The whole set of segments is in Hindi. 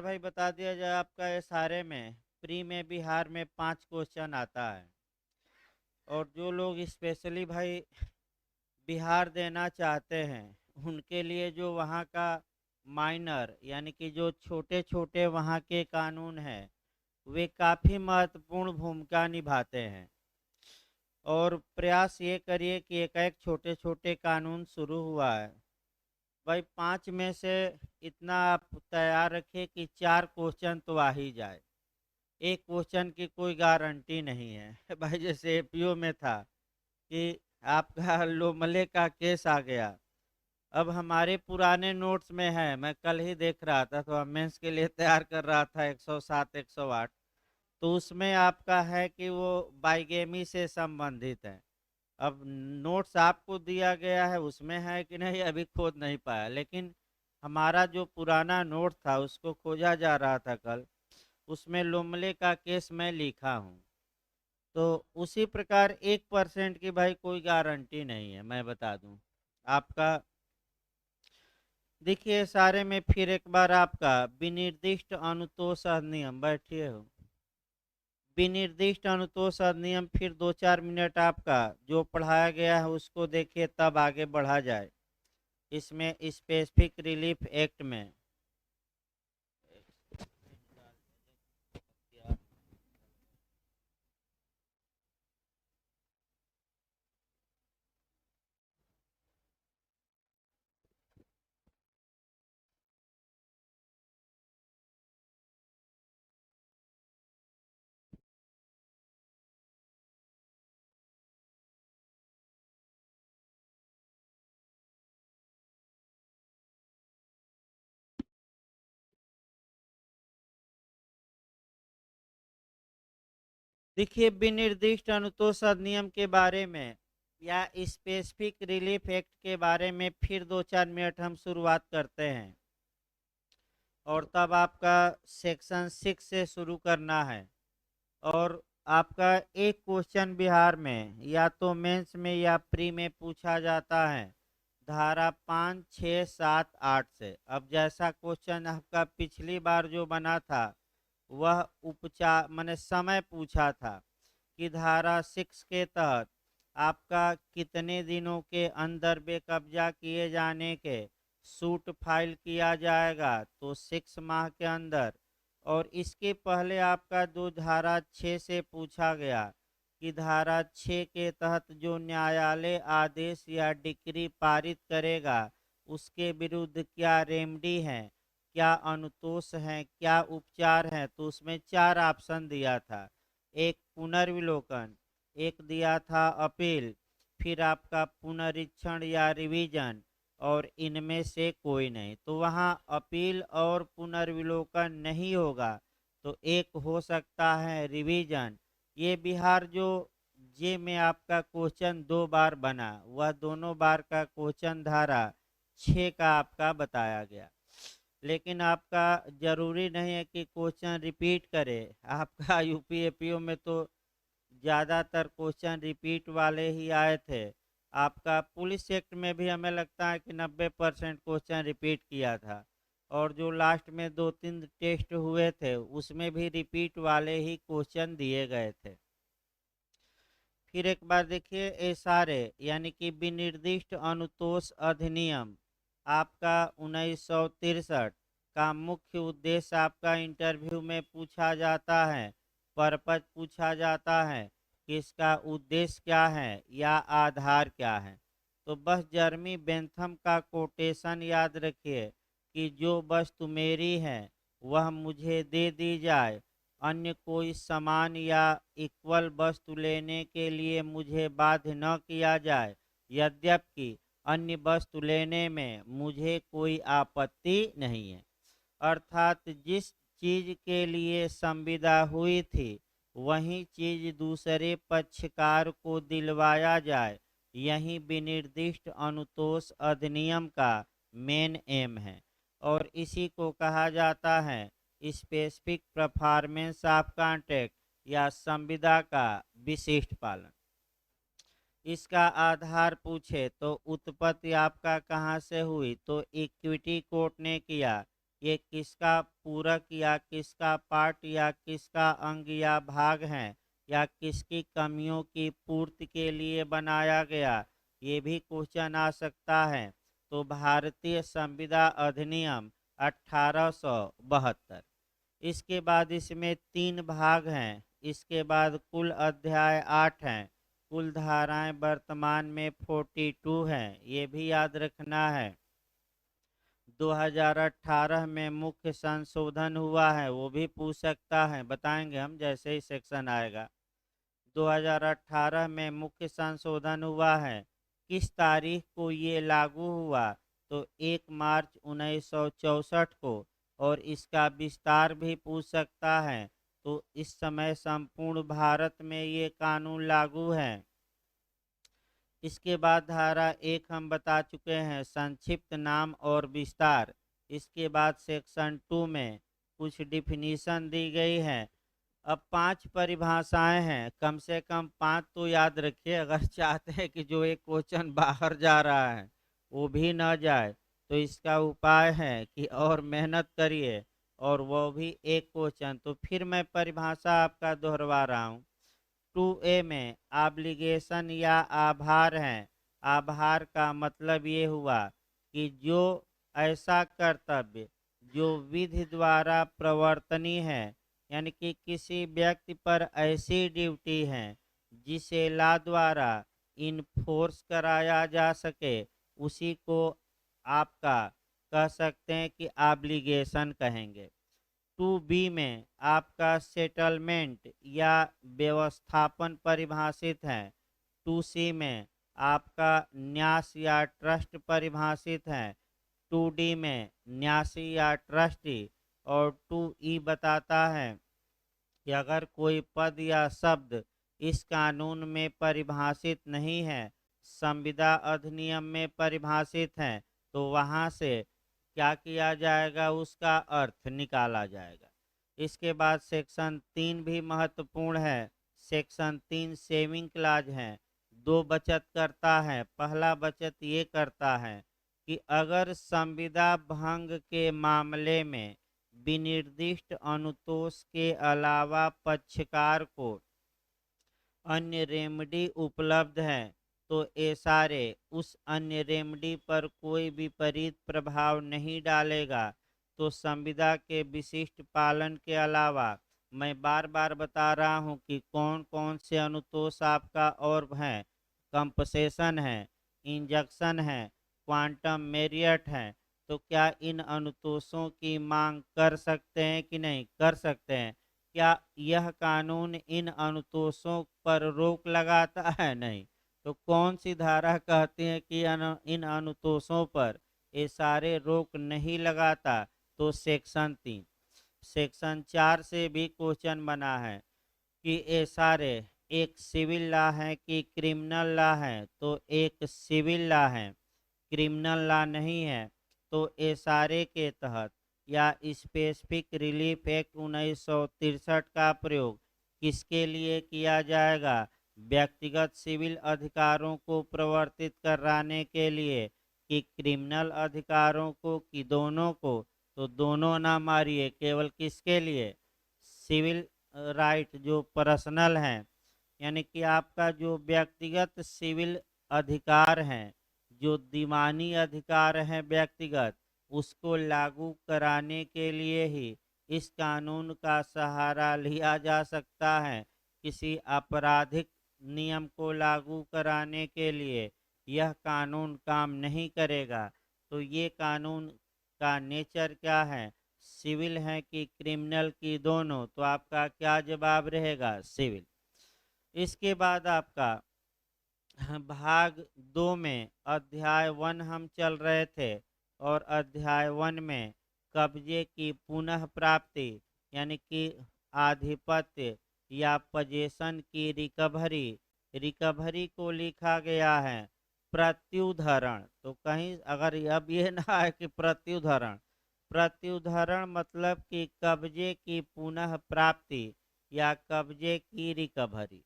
भाई बता दिया जाए आपका SRA में प्री में बिहार में 5 क्वेश्चन आता है। और जो लोग स्पेशली भाई बिहार देना चाहते हैं उनके लिए जो वहाँ का माइनर यानी कि जो छोटे छोटे वहाँ के कानून हैं वे काफ़ी महत्वपूर्ण भूमिका निभाते हैं। और प्रयास ये करिए कि एक एक छोटे छोटे कानून शुरू हुआ है भाई 5 में से इतना आप तैयार रखिए कि 4 क्वेश्चन तो आ ही जाए। एक क्वेश्चन की कोई गारंटी नहीं है भाई जैसे एपीओ में था कि आपका लोमले का केस आ गया। अब हमारे पुराने नोट्स में है, मैं कल ही देख रहा था तो मेंस के लिए तैयार कर रहा था 107 108, तो उसमें आपका है कि वो बाइगेमी से संबंधित है। अब नोट्स आपको दिया गया है उसमें है कि नहीं अभी खोज नहीं पाया, लेकिन हमारा जो पुराना नोट था उसको खोजा जा रहा था कल, उसमें लोमले का केस मैं लिखा हूँ। तो उसी प्रकार 1% की भाई कोई गारंटी नहीं है, मैं बता दूं आपका। देखिए सारे में फिर एक बार आपका विनिर्दिष्ट अनुतोष अधिनियम, बैठिए हो, विनिर्दिष्ट अनुतोष अधिनियम, फिर 2 4 मिनट आपका जो पढ़ाया गया है उसको देखिए तब आगे बढ़ा जाए। इसमें स्पेसिफिक रिलीफ एक्ट में देखिए विनिर्दिष्ट अनुतोष अधिनियम के बारे में या स्पेसिफिक रिलीफ एक्ट के बारे में फिर 2 4 मिनट हम शुरुआत करते हैं। और तब आपका सेक्शन 6 से शुरू करना है। और आपका एक क्वेश्चन बिहार में या तो मेंस में या प्री में पूछा जाता है धारा 5 6 7 8 से। अब जैसा क्वेश्चन आपका पिछली बार जो बना था वह उपचार मैंने समय पूछा था कि धारा 6 के तहत आपका कितने दिनों के अंदर बेकब्जा किए जाने के सूट फाइल किया जाएगा, तो 6 माह के अंदर। और इसके पहले आपका जो धारा 6 से पूछा गया कि धारा 6 के तहत जो न्यायालय आदेश या डिक्री पारित करेगा उसके विरुद्ध क्या रेमडी है, क्या अनुतोष है, क्या उपचार है, तो उसमें 4 ऑप्शन दिया था। एक पुनर्विलोकन, एक दिया था अपील, फिर आपका पुनरीक्षण या रिवीजन, और इनमें से कोई नहीं। तो वहाँ अपील और पुनर्विलोकन नहीं होगा, तो एक हो सकता है रिवीजन। ये बिहार जो जे में आपका क्वेश्चन 2 बार बना वह दोनों बार का क्वेश्चन धारा 6 का आपका बताया गया। लेकिन आपका जरूरी नहीं है कि क्वेश्चन रिपीट करे। आपका यूपी एपीओ में तो ज़्यादातर क्वेश्चन रिपीट वाले ही आए थे। आपका पुलिस एक्ट में भी हमें लगता है कि 90% क्वेश्चन रिपीट किया था। और जो लास्ट में 2 3 टेस्ट हुए थे उसमें भी रिपीट वाले ही क्वेश्चन दिए गए थे। फिर एक बार देखिए एसआरए यानी कि विनिर्दिष्ट अनुतोष अधिनियम आपका 1963 का मुख्य उद्देश्य आपका इंटरव्यू में पूछा जाता है, पर्पज पूछा जाता है कि इसका उद्देश्य क्या है या आधार क्या है। तो बस जर्मी बेंथम का कोटेशन याद रखिए कि जो वस्तु मेरी है वह मुझे दे दी जाए, अन्य कोई समान या इक्वल वस्तु लेने के लिए मुझे बाध्य न किया जाए, यद्यपि अन्य वस्तु लेने में मुझे कोई आपत्ति नहीं है। अर्थात जिस चीज के लिए संविदा हुई थी वही चीज दूसरे पक्षकार को दिलवाया जाए, यही विनिर्दिष्ट अनुतोष अधिनियम का मेन एम है। और इसी को कहा जाता है स्पेसिफिक परफॉर्मेंस ऑफ कॉन्ट्रैक्ट या संविदा का विशिष्ट पालन। इसका आधार पूछे तो उत्पत्ति आपका कहाँ से हुई, तो इक्विटी कोर्ट ने किया। ये किसका पूरक या किसका पार्ट या किसका अंग या भाग है, या किसकी कमियों की पूर्ति के लिए बनाया गया, ये भी क्वेश्चन आ सकता है। तो भारतीय संविदा अधिनियम 1872। इसके बाद इसमें 3 भाग हैं। इसके बाद कुल अध्याय 8 हैं। कुल धाराएं वर्तमान में 42 हैं, ये भी याद रखना है। 2018 में मुख्य संशोधन हुआ है, वो भी पूछ सकता है, बताएंगे हम जैसे ही सेक्शन आएगा। 2018 में मुख्य संशोधन हुआ है। किस तारीख को ये लागू हुआ? तो 1 मार्च 1964 को। और इसका विस्तार भी पूछ सकता है। तो इस समय संपूर्ण भारत में ये कानून लागू है। इसके बाद धारा 1 हम बता चुके हैं, संक्षिप्त नाम और विस्तार। इसके बाद सेक्शन 2 में कुछ डिफिनीशन दी गई है। अब 5 परिभाषाएं हैं, कम से कम 5 तो याद रखिए, अगर चाहते हैं कि जो एक क्वेश्चन बाहर जा रहा है वो भी न जाए, तो इसका उपाय है कि और मेहनत करिए, और वो भी एक क्वेश्चन। तो फिर मैं परिभाषा आपका दोहरवा रहा हूँ। 2A में ऑब्लिगेशन या आभार है। आभार का मतलब ये हुआ कि जो ऐसा कर्तव्य जो विधि द्वारा प्रवर्तनीय है, यानी कि किसी व्यक्ति पर ऐसी ड्यूटी है जिसे ला द्वारा इन्फोर्स कराया जा सके, उसी को आपका कह सकते हैं कि ऑब्लिगेशन कहेंगे। 2B में आपका सेटलमेंट या व्यवस्थापन परिभाषित है। 2C में आपका न्यास या ट्रस्ट परिभाषित है। 2D में न्यासी या ट्रस्टी। और 2E बताता है कि अगर कोई पद या शब्द इस कानून में परिभाषित नहीं है, संविदा अधिनियम में परिभाषित है, तो वहाँ से क्या किया जाएगा, उसका अर्थ निकाला जाएगा। इसके बाद सेक्शन 3 भी महत्वपूर्ण है। सेक्शन 3 सेविंग क्लाज है। 2 बचत करता है। पहला बचत ये करता है कि अगर संविदा भंग के मामले में विनिर्दिष्ट अनुतोष के अलावा पक्षकार को अन्य रेमडी उपलब्ध है, तो ये सारे उस अन्य रेमडी पर कोई विपरीत प्रभाव नहीं डालेगा। तो संविदा के विशिष्ट पालन के अलावा मैं बार बार बता रहा हूँ कि कौन कौन से अनुतोष आपका और हैं। कंपसेशन है, इंजेक्शन है, क्वांटम मेरियट है। तो क्या इन अनुतोषों की मांग कर सकते हैं कि नहीं कर सकते हैं? क्या यह कानून इन अनुतोषों पर रोक लगाता है? नहीं। तो कौन सी धारा कहती है कि इन अनुतोषों पर ये सारे रोक नहीं लगाता? तो सेक्शन 3। सेक्शन 4 से भी क्वेश्चन बना है कि ये सारे एक सिविल लॉ है कि क्रिमिनल लॉ है? तो एक सिविल लॉ है, क्रिमिनल लॉ नहीं है। तो ये सारे के तहत या स्पेसिफिक रिलीफ एक्ट 1963 का प्रयोग किसके लिए किया जाएगा? व्यक्तिगत सिविल अधिकारों को प्रवर्तित कराने के लिए, कि क्रिमिनल अधिकारों को, कि दोनों को? तो दोनों ना मारिए, केवल किसके लिए? सिविल राइट जो पर्सनल हैं, यानी कि आपका जो व्यक्तिगत सिविल अधिकार हैं, जो दीवानी अधिकार हैं व्यक्तिगत, उसको लागू कराने के लिए ही इस कानून का सहारा लिया जा सकता है। किसी आपराधिक नियम को लागू कराने के लिए यह कानून काम नहीं करेगा। तो ये कानून का नेचर क्या है, सिविल है कि क्रिमिनल, की दोनों? तो आपका क्या जवाब रहेगा? सिविल। इसके बाद आपका भाग 2 में अध्याय 1 हम चल रहे थे, और अध्याय 1 में कब्जे की पुनः प्राप्ति, यानी कि आधिपत्य या पजेशन की रिकवरी, रिकवरी को लिखा गया है प्रत्युद्धरण। तो कहीं अगर अब ये ना है कि प्रत्युद्धरण, प्रत्युद्धरण मतलब कि कब्जे की पुनः प्राप्ति या कब्जे की रिकवरी।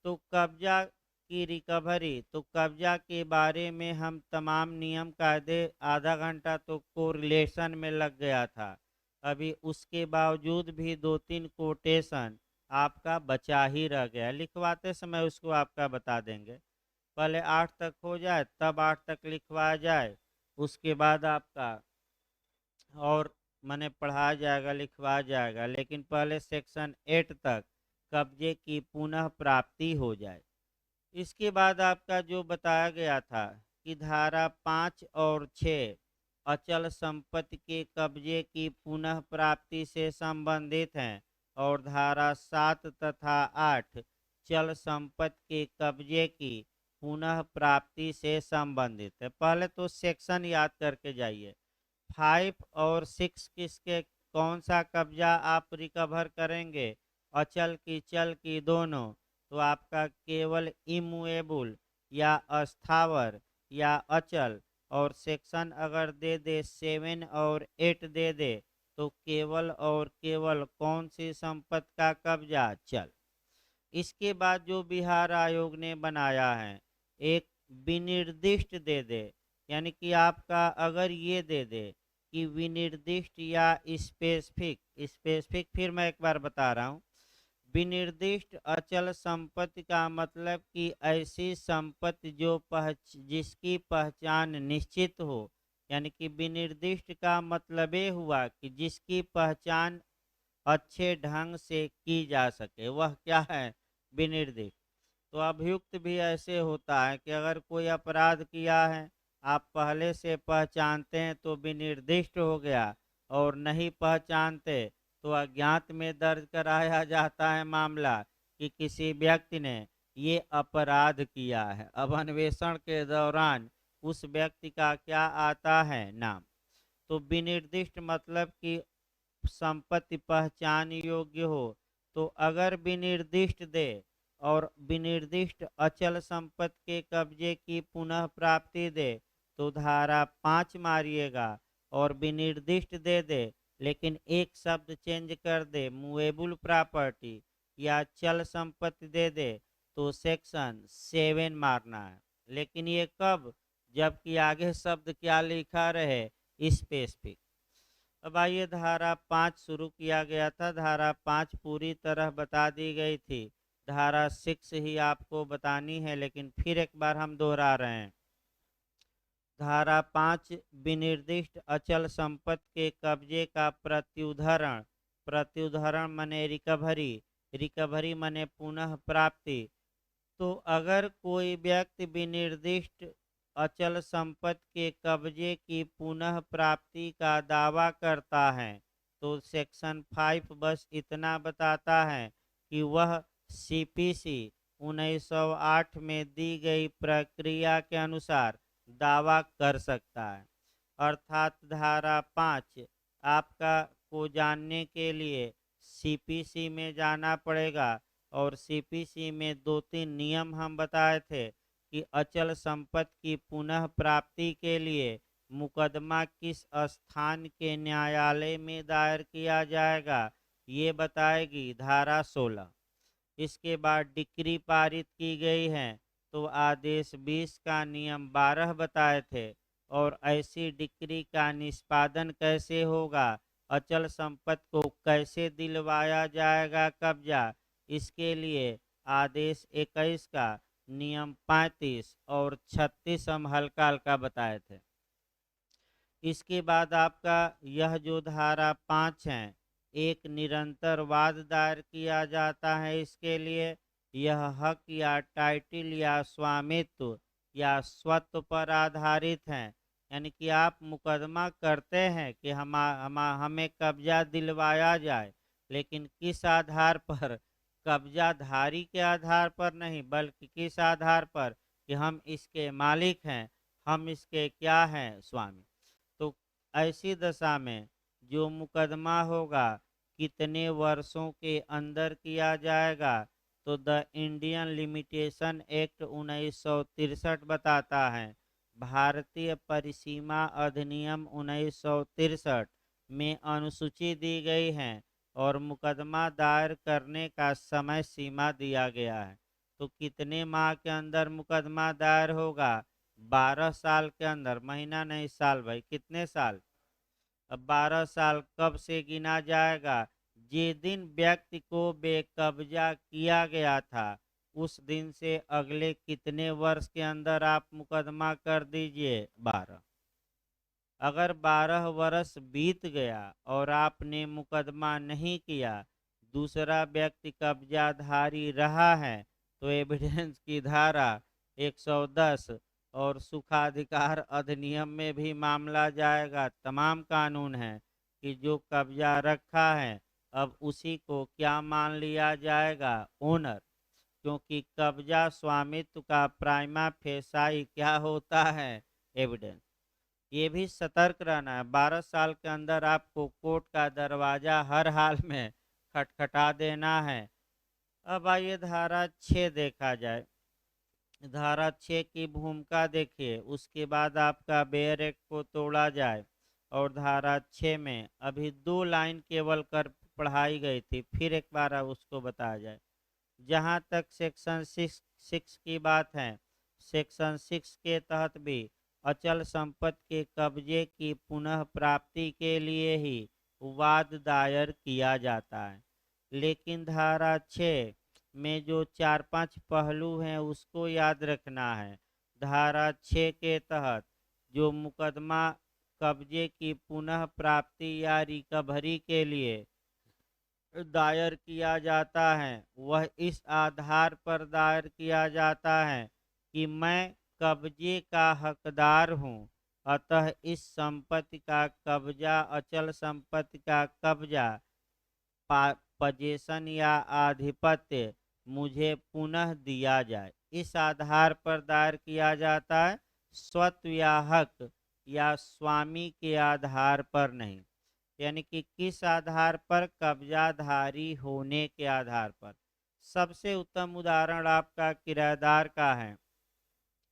तो कब्जा की रिकवरी, तो कब्जा के बारे में हम तमाम नियम कायदे आधा घंटा तो कोरिलेशन में लग गया था। अभी उसके बावजूद भी 2-3 कोटेशन आपका बचा ही रह गया। लिखवाते समय उसको आपका बता देंगे। पहले 8 तक हो जाए तब 8 तक लिखवाया जाए, उसके बाद आपका और माने पढ़ाया जाएगा लिखवाया जाएगा, लेकिन पहले सेक्शन 8 तक कब्जे की पुनः प्राप्ति हो जाए। इसके बाद आपका जो बताया गया था कि धारा 5 और 6 अचल संपत्ति के कब्जे की पुनः प्राप्ति से संबंधित हैं और धारा 7 तथा 8 चल संपत्ति के कब्जे की पुनः प्राप्ति से संबंधित है। पहले तो सेक्शन याद करके जाइए। 5 और 6 किसके कौन सा कब्जा आप रिकवर करेंगे, अचल की चल की दोनों, तो आपका केवल इमूएबल या अस्थावर या अचल, और सेक्शन अगर दे दे 7 और 8 दे दे तो केवल और केवल कौन सी संपत्ति का कब्जा, चल। इसके बाद जो बिहार आयोग ने बनाया है, एक विनिर्दिष्ट दे दे, यानी कि आपका अगर ये दे दे कि विनिर्दिष्ट या स्पेसिफिक, स्पेसिफिक फिर मैं एक बार बता रहा हूँ। विनिर्दिष्ट अचल संपत्ति का मतलब कि ऐसी संपत्ति जो जिसकी पहचान निश्चित हो, यानी कि विनिर्दिष्ट का मतलब ये हुआ कि जिसकी पहचान अच्छे ढंग से की जा सके, वह क्या है, विनिर्दिष्ट। तो अभियुक्त भी ऐसे होता है कि अगर कोई अपराध किया है, आप पहले से पहचानते हैं तो विनिर्दिष्ट हो गया, और नहीं पहचानते तो अज्ञात में दर्ज कराया जाता है मामला कि किसी व्यक्ति ने ये अपराध किया है। अब अन्वेषण के दौरान उस व्यक्ति का क्या आता है, नाम। तो विनिर्दिष्ट मतलब कि संपत्ति पहचान योग्य हो। तो अगर विनिर्दिष्ट दे और विनिर्दिष्ट अचल संपत्ति के कब्जे की पुनः प्राप्ति दे तो धारा 5 मारिएगा, और विनिर्दिष्ट दे दे लेकिन एक शब्द चेंज कर दे, मूवेबल प्रॉपर्टी या चल संपत्ति दे दे तो सेक्शन 7 मारना है। लेकिन ये कब, जबकि आगे शब्द क्या लिखा रहे, स्पेसिफिक। अब आइए धारा 5 शुरू किया गया था, धारा 5 पूरी तरह बता दी गई थी, धारा 6 ही आपको बतानी है, लेकिन फिर एक बार हम दोहरा रहे हैं। धारा 5 विनिर्दिष्ट अचल संपत्ति के कब्जे का प्रत्युद्धरण, प्रत्युद्धरण माने रिकवरी, रिकवरी माने पुनः प्राप्ति। तो अगर कोई व्यक्ति विनिर्दिष्ट अचल संपत्ति के कब्जे की पुनः प्राप्ति का दावा करता है तो सेक्शन 5 बस इतना बताता है कि वह सीपीसी 1908 में दी गई प्रक्रिया के अनुसार दावा कर सकता है। अर्थात धारा 5 आपका को जानने के लिए सीपीसी में जाना पड़ेगा, और सीपीसी में 2-3 नियम हम बताए थे कि अचल संपत्ति की पुनः प्राप्ति के लिए मुकदमा किस स्थान के न्यायालय में दायर किया जाएगा, ये बताएगी धारा 16। इसके बाद डिक्री पारित की गई है तो आदेश 20 का नियम 12 बताए थे, और ऐसी डिक्री का निष्पादन कैसे होगा, अचल संपत्ति को कैसे दिलवाया जाएगा कब्जा, इसके लिए आदेश 21 का नियम 35 और 36 हम हल्का हल्का बताए थे। इसके बाद आपका यह जो धारा 5 है, एक निरंतर वाद दायर किया जाता है। इसके लिए यह हक या टाइटल या स्वामित्व या स्वत्व पर आधारित है, यानी कि आप मुकदमा करते हैं कि हमें कब्जा दिलवाया जाए, लेकिन किस आधार पर, कब्जाधारी के आधार पर नहीं, बल्कि किस आधार पर कि हम इसके मालिक हैं, हम इसके क्या हैं, स्वामी। तो ऐसी दशा में जो मुकदमा होगा कितने वर्षों के अंदर किया जाएगा, तो द इंडियन लिमिटेशन एक्ट 1963 बताता है, भारतीय परिसीमा अधिनियम 1963 में अनुसूची दी गई है और मुकदमा दायर करने का समय सीमा दिया गया है। तो कितने माह के अंदर मुकदमा दायर होगा? 12 साल के अंदर। महीना नहीं, साल भाई। कितने साल? अब 12 साल कब से गिना जाएगा? जिस दिन व्यक्ति को बेकब्जा किया गया था उस दिन से अगले कितने वर्ष के अंदर आप मुकदमा कर दीजिए? 12। अगर 12 वर्ष बीत गया और आपने मुकदमा नहीं किया, दूसरा व्यक्ति कब्जाधारी रहा है, तो एविडेंस की धारा 110 और सुखाधिकार अधिनियम में भी मामला जाएगा। तमाम कानून हैं कि जो कब्जा रखा है अब उसी को क्या मान लिया जाएगा? ओनर। क्योंकि कब्जा स्वामित्व का प्राइमा फेसाई क्या होता है? एविडेंस। ये भी सतर्क रहना है। 12 साल के अंदर आपको कोर्ट का दरवाजा हर हाल में खटखटा देना है। अब आइए धारा 6 देखा जाए। धारा 6 की भूमिका देखिए, उसके बाद आपका बेयर एक्ट को तोड़ा जाए। और धारा 6 में अभी 2 लाइन केवल कर पढ़ाई गई थी, फिर एक बार अब उसको बताया जाए। जहाँ तक सेक्शन 6 की बात है, सेक्शन 6 के तहत भी अचल संपत्ति के कब्जे की पुनः प्राप्ति के लिए ही वाद दायर किया जाता है। लेकिन धारा 6 में जो 4-5 पहलू हैं उसको याद रखना है। धारा 6 के तहत जो मुकदमा कब्जे की पुनः प्राप्ति या रिकवरी के लिए दायर किया जाता है वह इस आधार पर दायर किया जाता है कि मैं कब्जे का हकदार हूँ, अतः इस संपत्ति का कब्जा, अचल संपत्ति का कब्जा, पजेशन या आधिपत्य मुझे पुनः दिया जाए। इस आधार पर दायर किया जाता है, स्वत्व या हक या स्वामी के आधार पर नहीं। यानी कि किस आधार पर? कब्जाधारी होने के आधार पर। सबसे उत्तम उदाहरण आपका किराएदार का है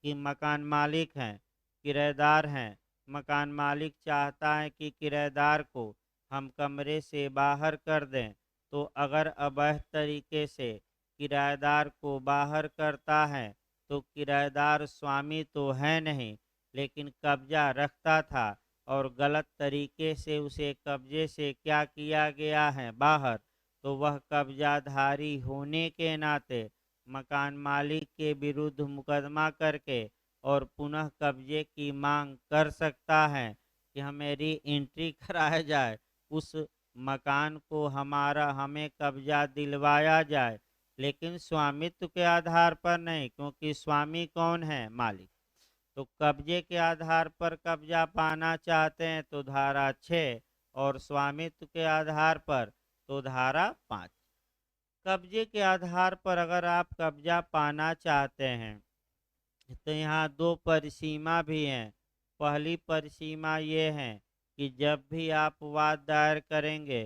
कि मकान मालिक हैं, किराएदार हैं। मकान मालिक चाहता है कि किराएदार को हम कमरे से बाहर कर दें, तो अगर अवैध तरीके से किराएदार को बाहर करता है तो किराएदार स्वामी तो है नहीं, लेकिन कब्जा रखता था और गलत तरीके से उसे कब्जे से क्या किया गया है? बाहर। तो वह कब्जाधारी होने के नाते मकान मालिक के विरुद्ध मुकदमा करके और पुनः कब्जे की मांग कर सकता है कि हमें री एंट्री कराया जाए, उस मकान को हमें कब्जा दिलवाया जाए, लेकिन स्वामित्व के आधार पर नहीं। क्योंकि स्वामी कौन है? मालिक। तो कब्जे के आधार पर कब्जा पाना चाहते हैं तो धारा 6, और स्वामित्व के आधार पर तो धारा 5। कब्जे के आधार पर अगर आप कब्जा पाना चाहते हैं तो यहाँ 2 परिसीमा भी हैं। पहली परिसीमा ये है कि जब भी आप वाद दायर करेंगे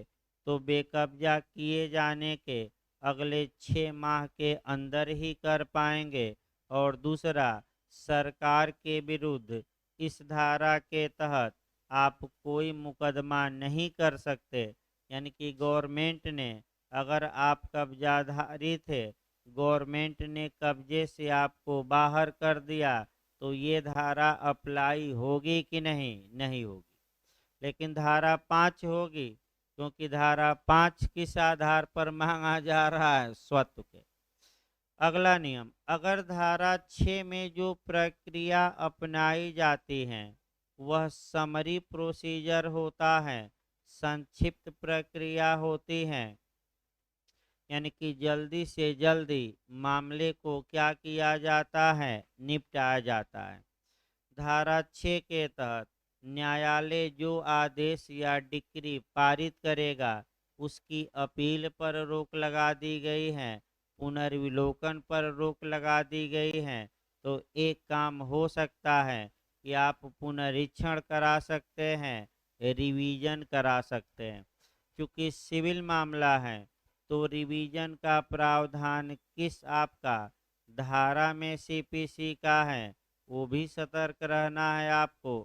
तो बेकब्जा किए जाने के अगले 6 माह के अंदर ही कर पाएंगे। और दूसरा, सरकार के विरुद्ध इस धारा के तहत आप कोई मुकदमा नहीं कर सकते। यानी कि गवर्नमेंट ने, अगर आप कब्जाधारी थे, गवर्नमेंट ने कब्जे से आपको बाहर कर दिया, तो ये धारा अप्लाई होगी कि नहीं? नहीं होगी। लेकिन धारा 5 होगी, क्योंकि धारा 5 किस आधार पर मांगा जा रहा है? स्वत्व के। अगला नियम, अगर धारा 6 में जो प्रक्रिया अपनाई जाती है वह समरी प्रोसीजर होता है, संक्षिप्त प्रक्रिया होती है, यानी कि जल्दी से जल्दी मामले को क्या किया जाता है? निपटाया जाता है। धारा 6 के तहत न्यायालय जो आदेश या डिक्री पारित करेगा उसकी अपील पर रोक लगा दी गई है, पुनर्विलोकन पर रोक लगा दी गई है। तो एक काम हो सकता है कि आप पुनरीक्षण करा सकते हैं, रिवीजन करा सकते हैं। क्योंकि सिविल मामला है तो रिवीजन का प्रावधान किस आपका धारा में सीपीसी का है, वो भी सतर्क रहना है आपको।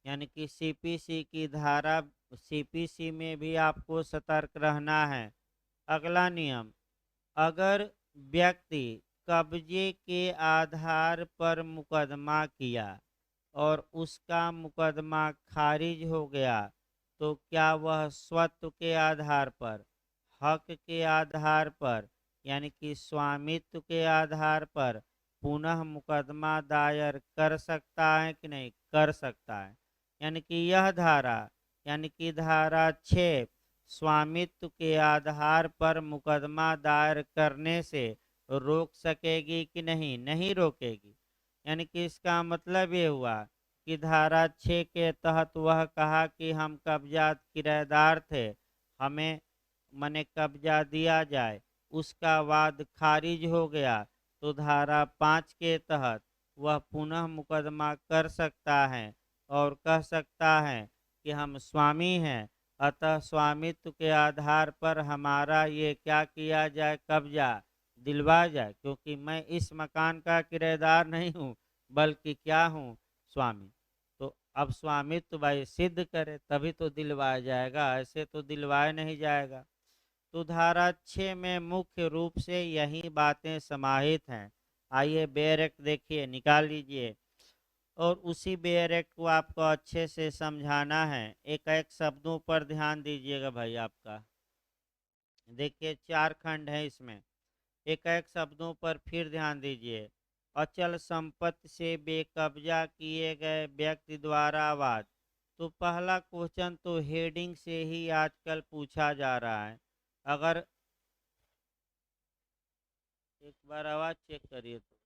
यानी कि सीपीसी की धारा, सीपीसी में भी आपको सतर्क रहना है। अगला नियम, अगर व्यक्ति कब्जे के आधार पर मुकदमा किया और उसका मुकदमा खारिज हो गया, तो क्या वह स्वत्व के आधार पर, हक के आधार पर, यानी कि स्वामित्व के आधार पर पुनः मुकदमा दायर कर सकता है कि नहीं? कर सकता है। यानी कि यह धारा, यानी कि धारा 6 स्वामित्व के आधार पर मुकदमा दायर करने से रोक सकेगी कि नहीं? नहीं रोकेगी। यानी कि इसका मतलब ये हुआ कि धारा 6 के तहत वह कहा कि हम कब्जा किराएदार थे, हमें मने कब्जा दिया जाए, उसका वाद खारिज हो गया, तो धारा 5 के तहत वह पुनः मुकदमा कर सकता है और कह सकता है कि हम स्वामी हैं, अतः स्वामित्व के आधार पर हमारा ये क्या किया जाए? कब्जा दिलवा जाए, क्योंकि मैं इस मकान का किराएदार नहीं हूँ, बल्कि क्या हूँ? स्वामी। तो अब स्वामित्व भाई सिद्ध करे तभी तो दिलवाया जाएगा, ऐसे तो दिलवाया नहीं जाएगा। तो धारा 6 में मुख्य रूप से यही बातें समाहित हैं। आइए बेयर एक्ट देखिए, निकाल लीजिए और उसी बेयर एक्ट को आपको अच्छे से समझाना है। एक एक शब्दों पर ध्यान दीजिएगा भाई। आपका देखिए 4 खंड है इसमें, एक एक शब्दों पर फिर ध्यान दीजिए। अचल संपत्ति से बेकब्जा किए गए व्यक्ति द्वारा वाद। तो पहला क्वेश्चन तो हेडिंग से ही आजकल पूछा जा रहा है। अगर एक बार आवाज चेक करिए तो।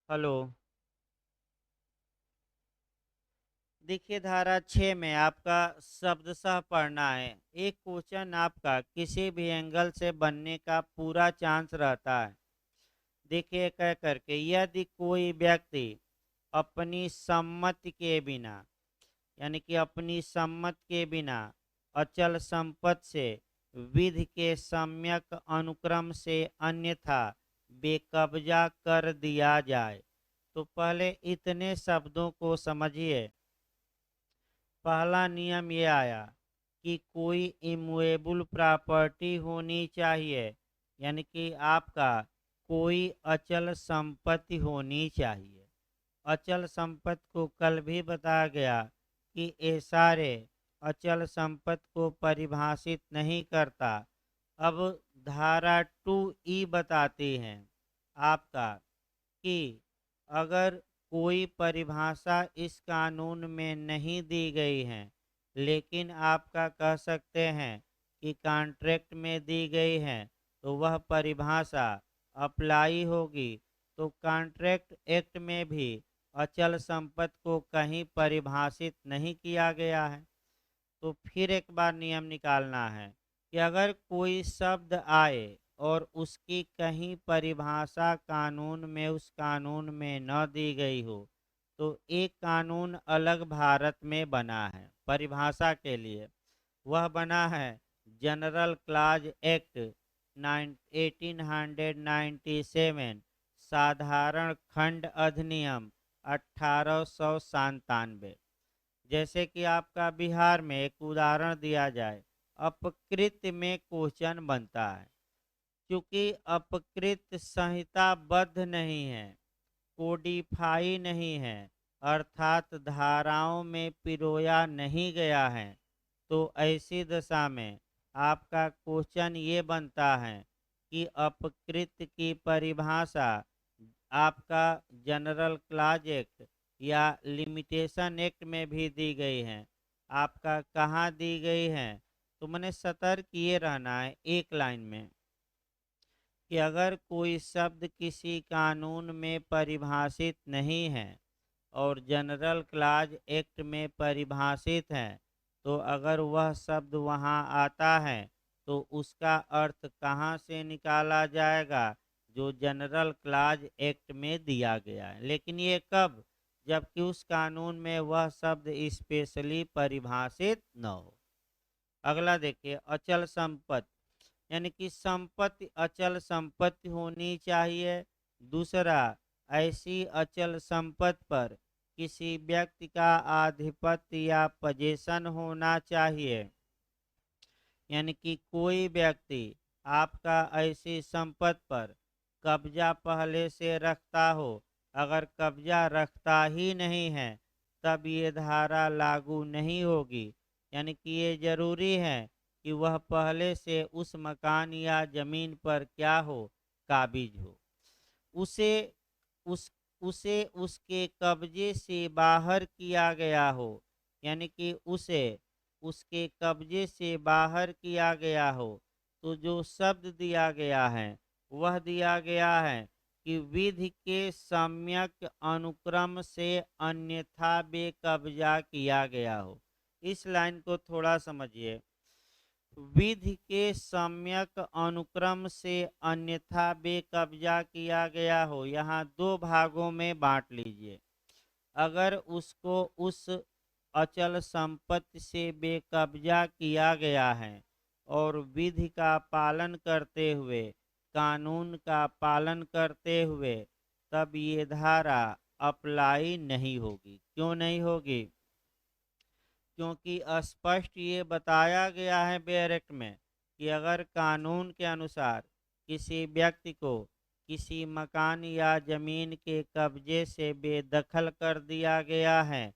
हेलो। देखिए धारा 6 में आपका शब्दशः पढ़ना है। एक क्वेश्चन आपका किसी भी एंगल से बनने का पूरा चांस रहता है। देखिए कह करके, यदि कोई व्यक्ति अपनी सम्मति के बिना, यानी कि अपनी सम्मति के बिना अचल संपत्ति से विधि के सम्यक अनुक्रम से अन्यथा बेकब्जा कर दिया जाए। तो पहले इतने शब्दों को समझिए। पहला नियम ये आया कि कोई इमूवेबल प्रॉपर्टी होनी चाहिए, यानी कि आपका कोई अचल संपत्ति होनी चाहिए। अचल संपत्ति को कल भी बताया गया कि ये सारे अचल संपत्ति को परिभाषित नहीं करता। अब धारा 2E बताती है आपका कि अगर कोई परिभाषा इस कानून में नहीं दी गई है, लेकिन आपका कह सकते हैं कि कॉन्ट्रैक्ट में दी गई है, तो वह परिभाषा अप्लाई होगी। तो कॉन्ट्रैक्ट एक्ट में भी अचल संपत्ति को कहीं परिभाषित नहीं किया गया है। तो फिर एक बार नियम निकालना है कि अगर कोई शब्द आए और उसकी कहीं परिभाषा कानून में, उस कानून में न दी गई हो, तो एक कानून अलग भारत में बना है परिभाषा के लिए। वह बना है जनरल क्लॉज एक्ट 1897, साधारण खंड अधिनियम 1897। जैसे कि आपका बिहार में एक उदाहरण दिया जाए, अपकृत में क्वेश्चन बनता है। क्योंकि अपकृत संहिताबद्ध नहीं है, कोडिफाई नहीं है, अर्थात धाराओं में पिरोया नहीं गया है, तो ऐसी दशा में आपका क्वेश्चन ये बनता है कि अपकृत की परिभाषा आपका जनरल क्लॉज एक्ट या लिमिटेशन एक्ट में भी दी गई है। आपका कहाँ दी गई है? तो मैंने सतर्क ये रहना है एक लाइन में कि अगर कोई शब्द किसी कानून में परिभाषित नहीं है और जनरल क्लॉज एक्ट में परिभाषित है, तो अगर वह शब्द वहाँ आता है तो उसका अर्थ कहाँ से निकाला जाएगा? जो जनरल क्लॉज एक्ट में दिया गया है। लेकिन ये कब? जबकि उस कानून में वह शब्द स्पेशली परिभाषित न हो। अगला देखिए, अचल संपत्ति, यानी कि संपत्ति अचल संपत्ति होनी चाहिए। दूसरा, ऐसी अचल संपत्ति पर किसी व्यक्ति का आधिपत्य या पजेशन होना चाहिए, यानी कि कोई व्यक्ति आपका ऐसी संपत्ति पर कब्जा पहले से रखता हो। अगर कब्जा रखता ही नहीं है तब ये धारा लागू नहीं होगी, यानी कि ये जरूरी है कि वह पहले से उस मकान या जमीन पर क्या हो, काबिज हो, उसे उस उसे उसके कब्जे से बाहर किया गया हो, यानी कि उसे उसके कब्जे से बाहर किया गया हो। तो जो शब्द दिया गया है वह दिया गया है कि विधि के सम्यक अनुक्रम से अन्यथा बेकब्जा किया गया हो। इस लाइन को थोड़ा समझिए। विधि के सम्यक अनुक्रम से अन्यथा बेकब्जा किया गया हो, यहाँ दो भागों में बांट लीजिए। अगर उसको उस अचल संपत्ति से बेकब्जा किया गया है और विधि का पालन करते हुए, कानून का पालन करते हुए, तब ये धारा अप्लाई नहीं होगी। क्यों नहीं होगी? क्योंकि स्पष्ट ये बताया गया है बैरेक्ट में कि अगर कानून के अनुसार किसी व्यक्ति को किसी मकान या जमीन के कब्जे से बेदखल कर दिया गया है,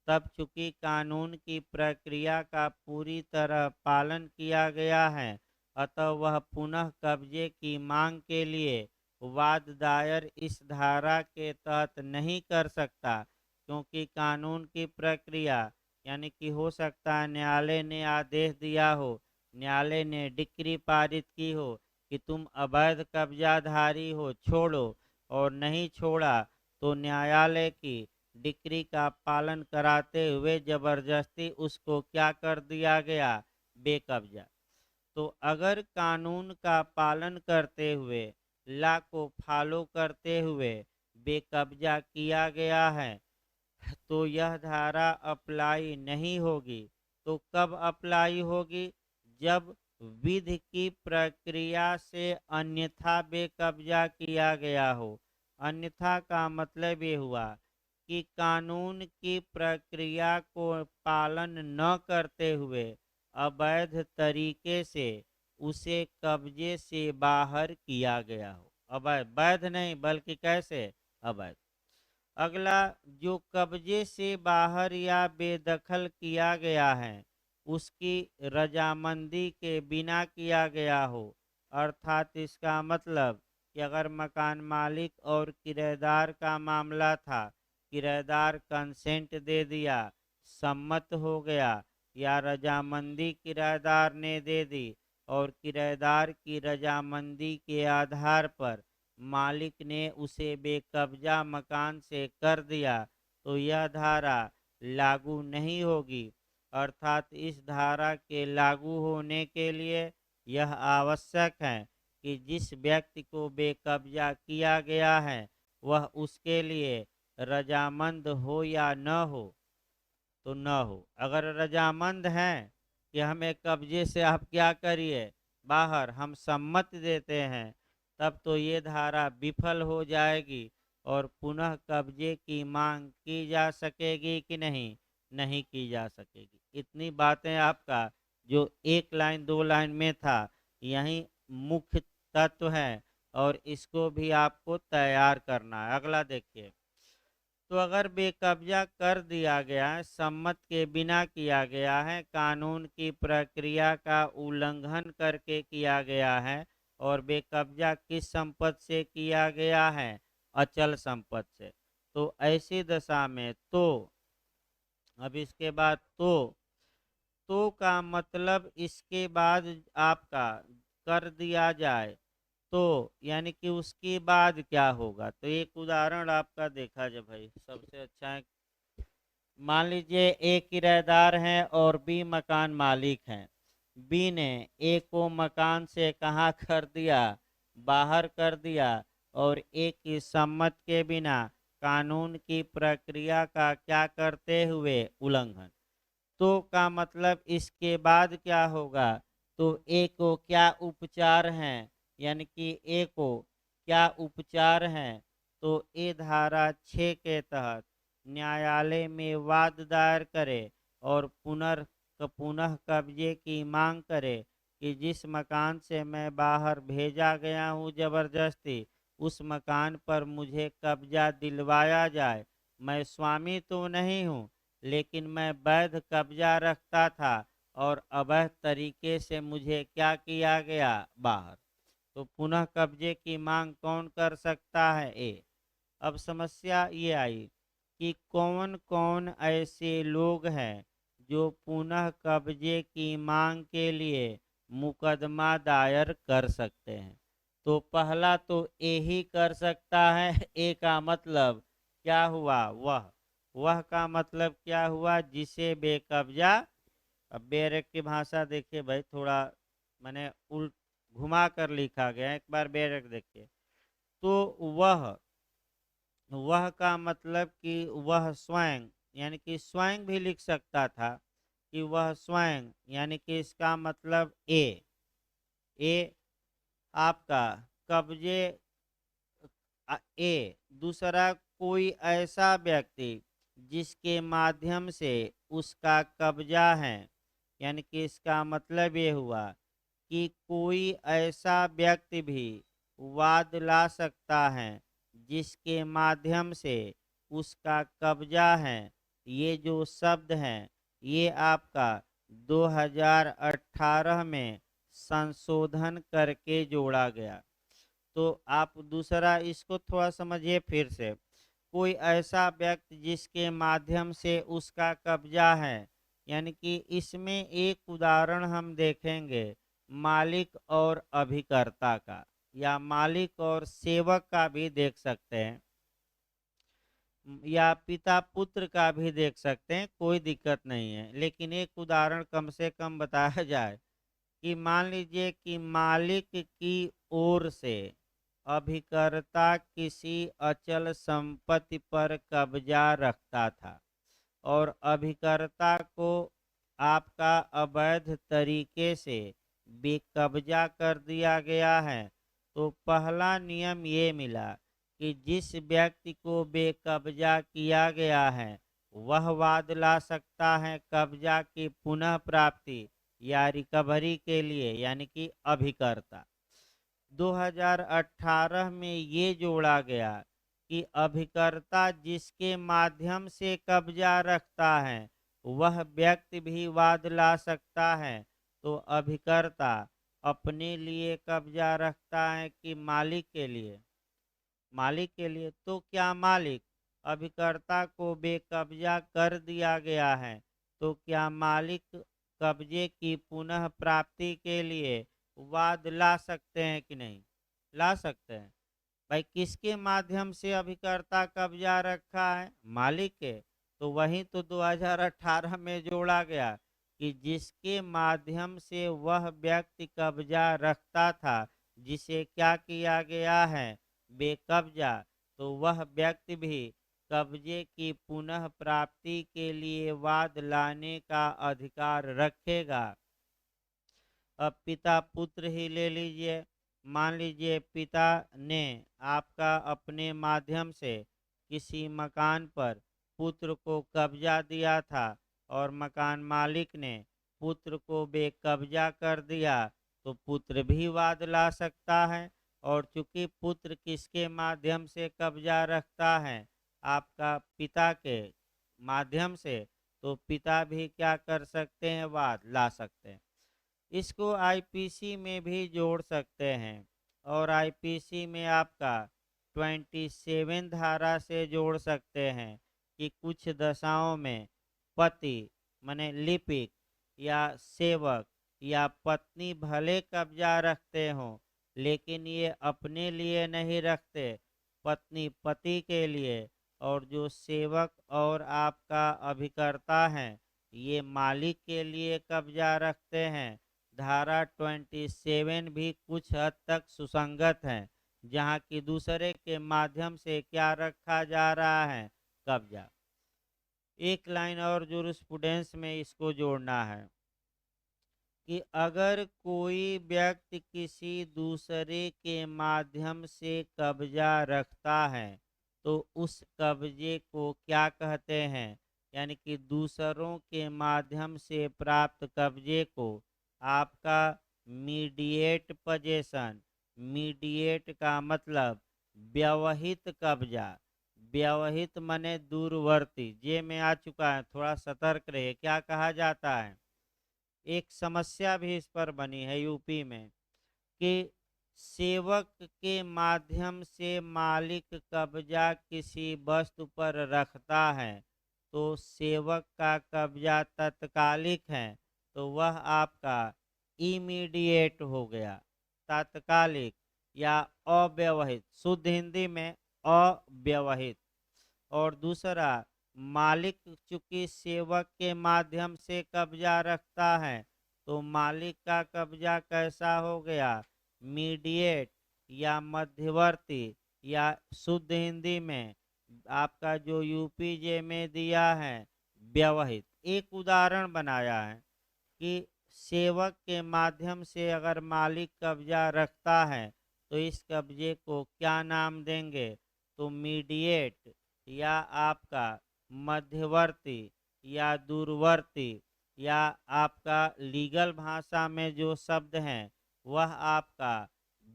तब चूंकि कानून की प्रक्रिया का पूरी तरह पालन किया गया है, अतः वह पुनः कब्जे की मांग के लिए वाद दायर इस धारा के तहत नहीं कर सकता, क्योंकि कानून की प्रक्रिया, यानी कि हो सकता है न्यायालय ने आदेश दिया हो, न्यायालय ने डिक्री पारित की हो कि तुम अवैध कब्जाधारी हो, छोड़ो, और नहीं छोड़ा तो न्यायालय की डिक्री का पालन कराते हुए जबरदस्ती उसको क्या कर दिया गया, बेकब्जा। तो अगर कानून का पालन करते हुए, लॉ को फॉलो करते हुए बेकब्जा किया गया है, तो यह धारा अप्लाई नहीं होगी। तो कब अप्लाई होगी? जब विधि की प्रक्रिया से अन्यथा बेकब्जा किया गया हो। अन्यथा का मतलब ये हुआ कि कानून की प्रक्रिया को पालन न करते हुए अवैध तरीके से उसे कब्जे से बाहर किया गया हो। अवैध, वैध नहीं बल्कि कैसे, अवैध। अगला, जो कब्जे से बाहर या बेदखल किया गया है उसकी रजामंदी के बिना किया गया हो, अर्थात इसका मतलब कि अगर मकान मालिक और किराएदार का मामला था, किराएदार कंसेंट दे दिया, सम्मत हो गया, या रजामंदी किराएदार ने दे दी और किराएदार की रजामंदी के आधार पर मालिक ने उसे बेकब्जा मकान से कर दिया, तो यह धारा लागू नहीं होगी। अर्थात इस धारा के लागू होने के लिए यह आवश्यक है कि जिस व्यक्ति को बेकब्जा किया गया है वह उसके लिए रजामंद हो या न हो, तो न हो। अगर रजामंद हैं कि हमें कब्जे से आप क्या करिए, बाहर, हम सम्मति देते हैं, तब तो ये धारा विफल हो जाएगी और पुनः कब्जे की मांग की जा सकेगी कि नहीं, नहीं की जा सकेगी। इतनी बातें आपका जो एक लाइन दो लाइन में था, यही मुख्य तत्व है और इसको भी आपको तैयार करना है। अगला देखिए, तो अगर बेकब्जा कर दिया गया है, सम्मत के बिना किया गया है, कानून की प्रक्रिया का उल्लंघन करके किया गया है, और बेकब्जा किस संपत्ति से किया गया है, अचल संपत्ति से, तो ऐसी दशा में तो, अब इसके बाद तो का मतलब इसके बाद आपका कर दिया जाए तो, यानी कि उसके बाद क्या होगा। तो एक उदाहरण आपका देखा जाए भाई, सबसे अच्छा है। मान लीजिए ए किराएदार हैं और बी मकान मालिक हैं। बी ने ए को मकान से कहाँ कर दिया, बाहर कर दिया, और ए की सम्मत के बिना कानून की प्रक्रिया का क्या करते हुए उल्लंघन। तो का मतलब इसके बाद क्या होगा, तो ए को क्या उपचार हैं, यानी कि ए को क्या उपचार हैं, तो ए धारा 6 के तहत न्यायालय में वाद दायर करे और पुनः कब्जे की मांग करे कि जिस मकान से मैं बाहर भेजा गया हूँ जबरदस्ती, उस मकान पर मुझे कब्जा दिलवाया जाए। मैं स्वामी तो नहीं हूँ, लेकिन मैं वैध कब्जा रखता था और अवैध तरीके से मुझे क्या किया गया, बाहर। तो पुनः कब्जे की मांग कौन कर सकता है, ए। अब समस्या ये आई कि कौन कौन ऐसे लोग हैं जो पुनः कब्जे की मांग के लिए मुकदमा दायर कर सकते हैं। तो पहला तो ए ही कर सकता है। ए का मतलब क्या हुआ, वह का मतलब क्या हुआ, जिसे बेकब्जा। अब बेरक की भाषा देखिए भाई, थोड़ा मैंने उल्ट घुमा कर लिखा गया है, एक बार बेरक देखिए। तो वह का मतलब कि वह स्वयं, यानी कि स्वयं भी लिख सकता था कि वह स्वयं, यानी कि इसका मतलब ए आपका कब्जे, ए दूसरा कोई ऐसा व्यक्ति जिसके माध्यम से उसका कब्जा है, यानी कि इसका मतलब ये हुआ कि कोई ऐसा व्यक्ति भी वाद ला सकता है जिसके माध्यम से उसका कब्जा है। ये जो शब्द हैं ये आपका 2018 में संशोधन करके जोड़ा गया। तो आप दूसरा इसको थोड़ा समझिए फिर से। कोई ऐसा व्यक्ति जिसके माध्यम से उसका कब्जा है, यानी कि इसमें एक उदाहरण हम देखेंगे मालिक और अभिकर्ता का, या मालिक और सेवक का भी देख सकते हैं, या पिता पुत्र का भी देख सकते हैं, कोई दिक्कत नहीं है। लेकिन एक उदाहरण कम से कम बताया जाए कि मान लीजिए कि मालिक की ओर से अभिकर्ता किसी अचल संपत्ति पर कब्जा रखता था और अभिकर्ता को आपका अवैध तरीके से बेकब्जा कर दिया गया है। तो पहला नियम ये मिला कि जिस व्यक्ति को बेकब्जा किया गया है वह वाद ला सकता है कब्जा की पुनः प्राप्ति या रिकवरी के लिए, यानी कि अभिकर्ता। 2018 में ये जोड़ा गया कि अभिकर्ता जिसके माध्यम से कब्जा रखता है वह व्यक्ति भी वाद ला सकता है। तो अभिकर्ता अपने लिए कब्जा रखता है कि मालिक के लिए, मालिक के लिए। तो क्या मालिक अभिकर्ता को बेकब्जा कर दिया गया है, तो क्या मालिक कब्जे की पुनः प्राप्ति के लिए वाद ला सकते हैं कि नहीं, ला सकते हैं। भाई किसके माध्यम से अभिकर्ता कब्जा रखा है, मालिक के। तो वही तो 2018 में जोड़ा गया कि जिसके माध्यम से वह व्यक्ति कब्जा रखता था, जिसे क्या किया गया है, बेकब्जा, तो वह व्यक्ति भी कब्जे की पुनः प्राप्ति के लिए वाद लाने का अधिकार रखेगा। अब पिता पुत्र ही ले लीजिए। मान लीजिए पिता ने आपका अपने माध्यम से किसी मकान पर पुत्र को कब्जा दिया था और मकान मालिक ने पुत्र को बेकब्जा कर दिया, तो पुत्र भी वाद ला सकता है। और चूंकि पुत्र किसके माध्यम से कब्जा रखता है, आपका पिता के माध्यम से, तो पिता भी क्या कर सकते हैं, वाद ला सकते हैं। इसको आईपीसी में भी जोड़ सकते हैं और आईपीसी में आपका 27 धारा से जोड़ सकते हैं कि कुछ दशाओं में पति माने लिपिक या सेवक या पत्नी भले कब्जा रखते हों, लेकिन ये अपने लिए नहीं रखते, पत्नी पति के लिए, और जो सेवक और आपका अभिकर्ता हैं ये मालिक के लिए कब्जा रखते हैं। धारा 27 भी कुछ हद तक सुसंगत है, जहाँ की दूसरे के माध्यम से क्या रखा जा रहा है, कब्जा। एक लाइन और जूरिस्प्रूडेंस में इसको जोड़ना है कि अगर कोई व्यक्ति किसी दूसरे के माध्यम से कब्जा रखता है तो उस कब्जे को क्या कहते हैं, यानी कि दूसरों के माध्यम से प्राप्त कब्जे को आपका मीडिएट पजेशन, मीडिएट का मतलब व्यवहित कब्जा, व्यवहित माने दूरवर्ती, जे में आ चुका है, थोड़ा सतर्क रहिए, क्या कहा जाता है। एक समस्या भी इस पर बनी है यूपी में कि सेवक के माध्यम से मालिक कब्जा किसी वस्तु पर रखता है तो सेवक का कब्जा तत्कालिक है, तो वह आपका इमीडिएट हो गया, तात्कालिक या अव्यवहित, शुद्ध हिंदी में अव्यवहित। और दूसरा, मालिक चूंकि सेवक के माध्यम से कब्जा रखता है तो मालिक का कब्जा कैसा हो गया, मीडिएट या मध्यवर्ती, या शुद्ध हिंदी में आपका जो यूपीजे में दिया है व्यवहित। एक उदाहरण बनाया है कि सेवक के माध्यम से अगर मालिक कब्जा रखता है तो इस कब्जे को क्या नाम देंगे, तो मीडिएट या आपका मध्यवर्ती या दूरवर्ती, या आपका लीगल भाषा में जो शब्द हैं वह आपका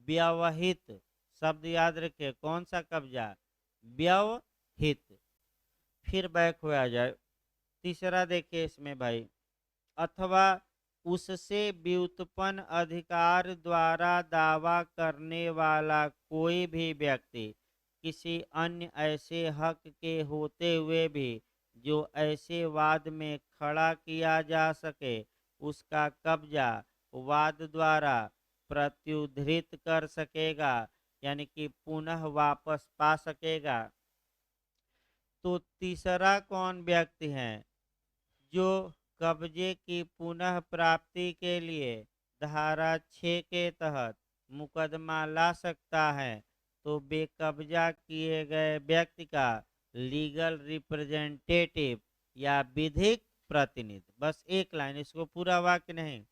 व्यवहित। शब्द याद रखिए, कौन सा कब्जा, व्यवहित। फिर बैक हो आ जाए, तीसरा देखिए इसमें भाई, अथवा उससे व्युत्पन्न अधिकार द्वारा दावा करने वाला कोई भी व्यक्ति किसी अन्य ऐसे हक के होते हुए भी जो ऐसे वाद में खड़ा किया जा सके उसका कब्जा वाद द्वारा प्रत्युद्धृत कर सकेगा, यानी कि पुनः वापस पा सकेगा। तो तीसरा कौन व्यक्ति है जो कब्जे की पुनः प्राप्ति के लिए धारा 6 के तहत मुकदमा ला सकता है, तो बेकब्जा किए गए व्यक्ति का लीगल रिप्रेजेंटेटिव या विधिक प्रतिनिधि। बस एक लाइन, इसको पूरा वाक्य नहीं।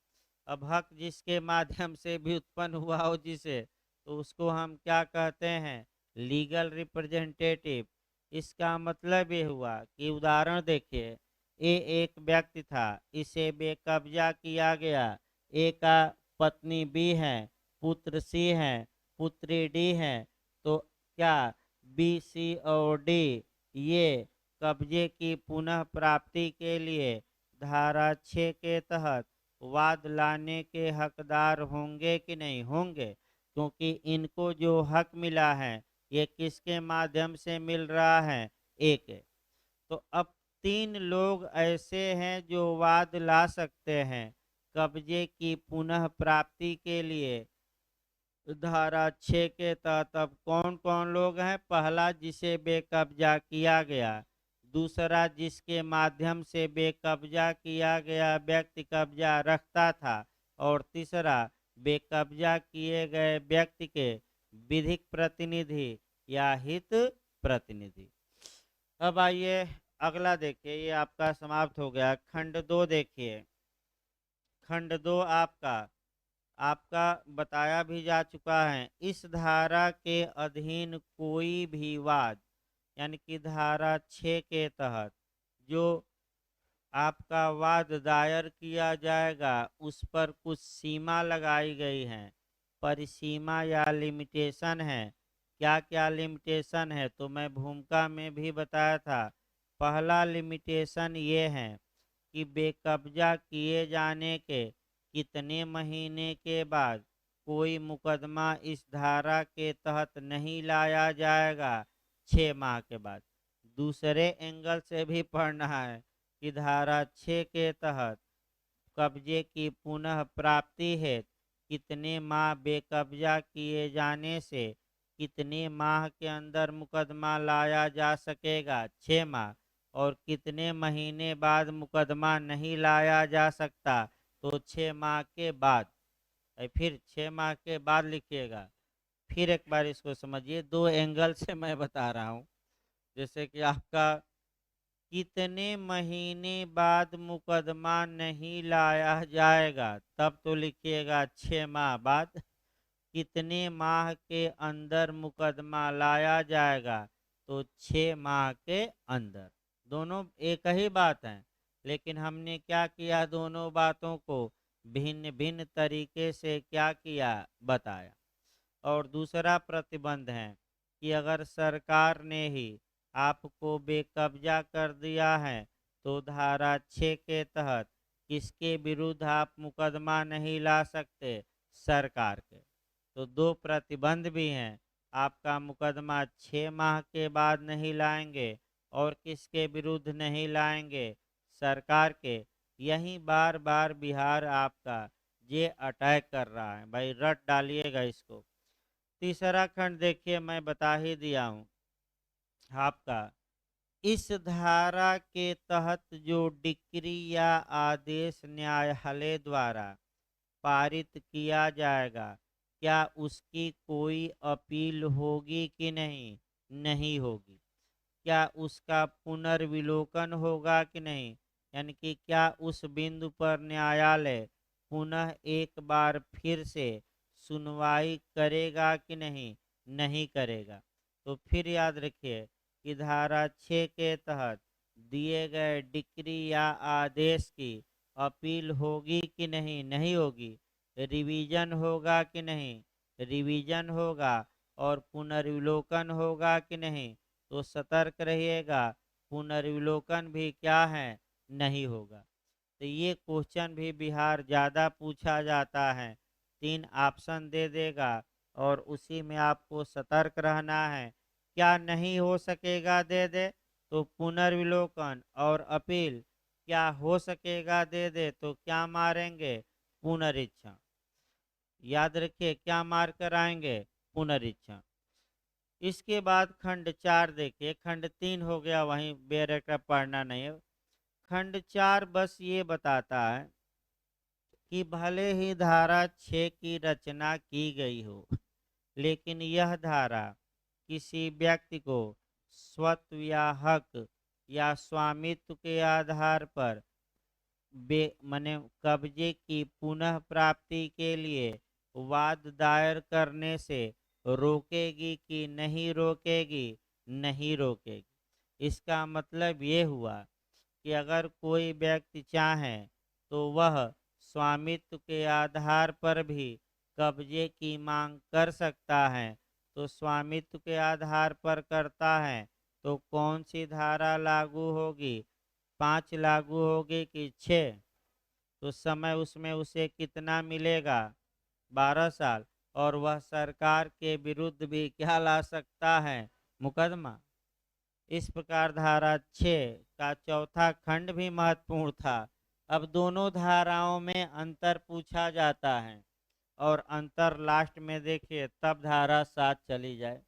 अब हक जिसके माध्यम से भी उत्पन्न हुआ हो जिसे, तो उसको हम क्या कहते हैं, लीगल रिप्रेजेंटेटिव। इसका मतलब ये हुआ कि उदाहरण देखिए, ए एक व्यक्ति था, इसे बेकब्जा किया गया, ए का पत्नी बी है, पुत्र सी है, पुत्री डी है, तो क्या बी सी और डी ये कब्जे की पुनः प्राप्ति के लिए धारा 6 के तहत वाद लाने के हकदार होंगे कि नहीं होंगे, क्योंकि इनको जो हक मिला है ये किसके माध्यम से मिल रहा है, एक। तो अब 3 लोग ऐसे हैं जो वाद ला सकते हैं कब्जे की पुनः प्राप्ति के लिए धारा 6 के तहत। अब कौन कौन लोग हैं, पहला जिसे बेकब्जा किया गया, दूसरा जिसके माध्यम से बेकब्जा किया गया व्यक्ति कब्जा रखता था, और तीसरा बेकब्जा किए गए व्यक्ति के विधिक प्रतिनिधि या हित प्रतिनिधि। अब आइए अगला देखिए, ये आपका समाप्त हो गया। खंड 2 देखिए, खंड 2 आपका आपका बताया भी जा चुका है। इस धारा के अधीन कोई भी वाद, यानी कि धारा 6 के तहत जो आपका वाद दायर किया जाएगा उस पर कुछ सीमा लगाई गई है, परिसीमा या लिमिटेशन है। क्या क्या लिमिटेशन है, तो मैं भूमिका में भी बताया था। पहला लिमिटेशन ये है कि बेकब्जा किए जाने के कितने महीने के बाद कोई मुकदमा इस धारा के तहत नहीं लाया जाएगा, 6 माह के बाद। दूसरे एंगल से भी पढ़ना है कि धारा 6 के तहत कब्जे की पुनः प्राप्ति है कितने माह बेकब्जा किए जाने से कितने माह के अंदर मुकदमा लाया जा सकेगा, 6 माह। और कितने महीने बाद मुकदमा नहीं लाया जा सकता, तो 6 माह के बाद। फिर 6 माह के बाद लिखिएगा। फिर एक बार इसको समझिए, दो एंगल से मैं बता रहा हूँ। जैसे कि आपका कितने महीने बाद मुकदमा नहीं लाया जाएगा, तब तो लिखिएगा 6 माह बाद। कितने माह के अंदर मुकदमा लाया जाएगा, तो 6 माह के अंदर। दोनों एक ही बात है, लेकिन हमने क्या किया, दोनों बातों को भिन्न भिन्न तरीके से क्या किया, बताया। और दूसरा प्रतिबंध है कि अगर सरकार ने ही आपको बेकब्जा कर दिया है, तो धारा 6 के तहत किसके विरुद्ध आप मुकदमा नहीं ला सकते, सरकार के। तो दो प्रतिबंध भी हैं, आपका मुकदमा 6 माह के बाद नहीं लाएंगे, और किसके विरुद्ध नहीं लाएंगे, सरकार के। यही बार बार बिहार आपका ये अटैक कर रहा है, भाई रट डालिएगा इसको। तीसरा खंड देखिए, मैं बता ही दिया हूँ आपका, इस धारा के तहत जो डिक्री या आदेश न्यायालय द्वारा पारित किया जाएगा, क्या उसकी कोई अपील होगी कि नहीं, नहीं होगी। क्या उसका पुनर्विलोकन होगा कि नहीं, यानी कि क्या उस बिंदु पर न्यायालय पुनः एक बार फिर से सुनवाई करेगा कि नहीं, नहीं करेगा। तो फिर याद रखिए कि धारा 6 के तहत दिए गए डिक्री या आदेश की अपील होगी कि नहीं, नहीं होगी। रिवीजन होगा कि नहीं, रिवीजन होगा। और पुनर्विलोकन होगा कि नहीं, तो सतर्क रहिएगा, पुनर्विलोकन भी क्या है, नहीं होगा। तो ये क्वेश्चन भी बिहार ज़्यादा पूछा जाता है, 3 ऑप्शन दे देगा और उसी में आपको सतर्क रहना है। क्या नहीं हो सकेगा, दे दे तो पुनर्विलोकन और अपील। क्या हो सकेगा, दे दे तो क्या मारेंगे, पुनरीक्षण। याद रखिए क्या मार कर आएंगे, पुनरीक्षण। इसके बाद खंड 4 देखिए, खंड 3 हो गया, वहीं बेरेक्ट पढ़ना नहीं है। खंड 4 बस ये बताता है कि भले ही धारा 6 की रचना की गई हो, लेकिन यह धारा किसी व्यक्ति को स्वत्व या हक या स्वामित्व के आधार पर माने कब्जे की पुनः प्राप्ति के लिए वाद दायर करने से रोकेगी कि नहीं रोकेगी, नहीं रोकेगी। इसका मतलब ये हुआ कि अगर कोई व्यक्ति चाहे तो वह स्वामित्व के आधार पर भी कब्जे की मांग कर सकता है। तो स्वामित्व के आधार पर करता है तो कौन सी धारा लागू होगी, 5 लागू होगी कि 6। तो समय उसमें उसे कितना मिलेगा, 12 साल। और वह सरकार के विरुद्ध भी क्या ला सकता है, मुकदमा। इस प्रकार धारा 6 का चौथा खंड भी महत्वपूर्ण था। अब दोनों धाराओं में अंतर पूछा जाता है, और अंतर लास्ट में देखिए तब धारा 7 चली जाए।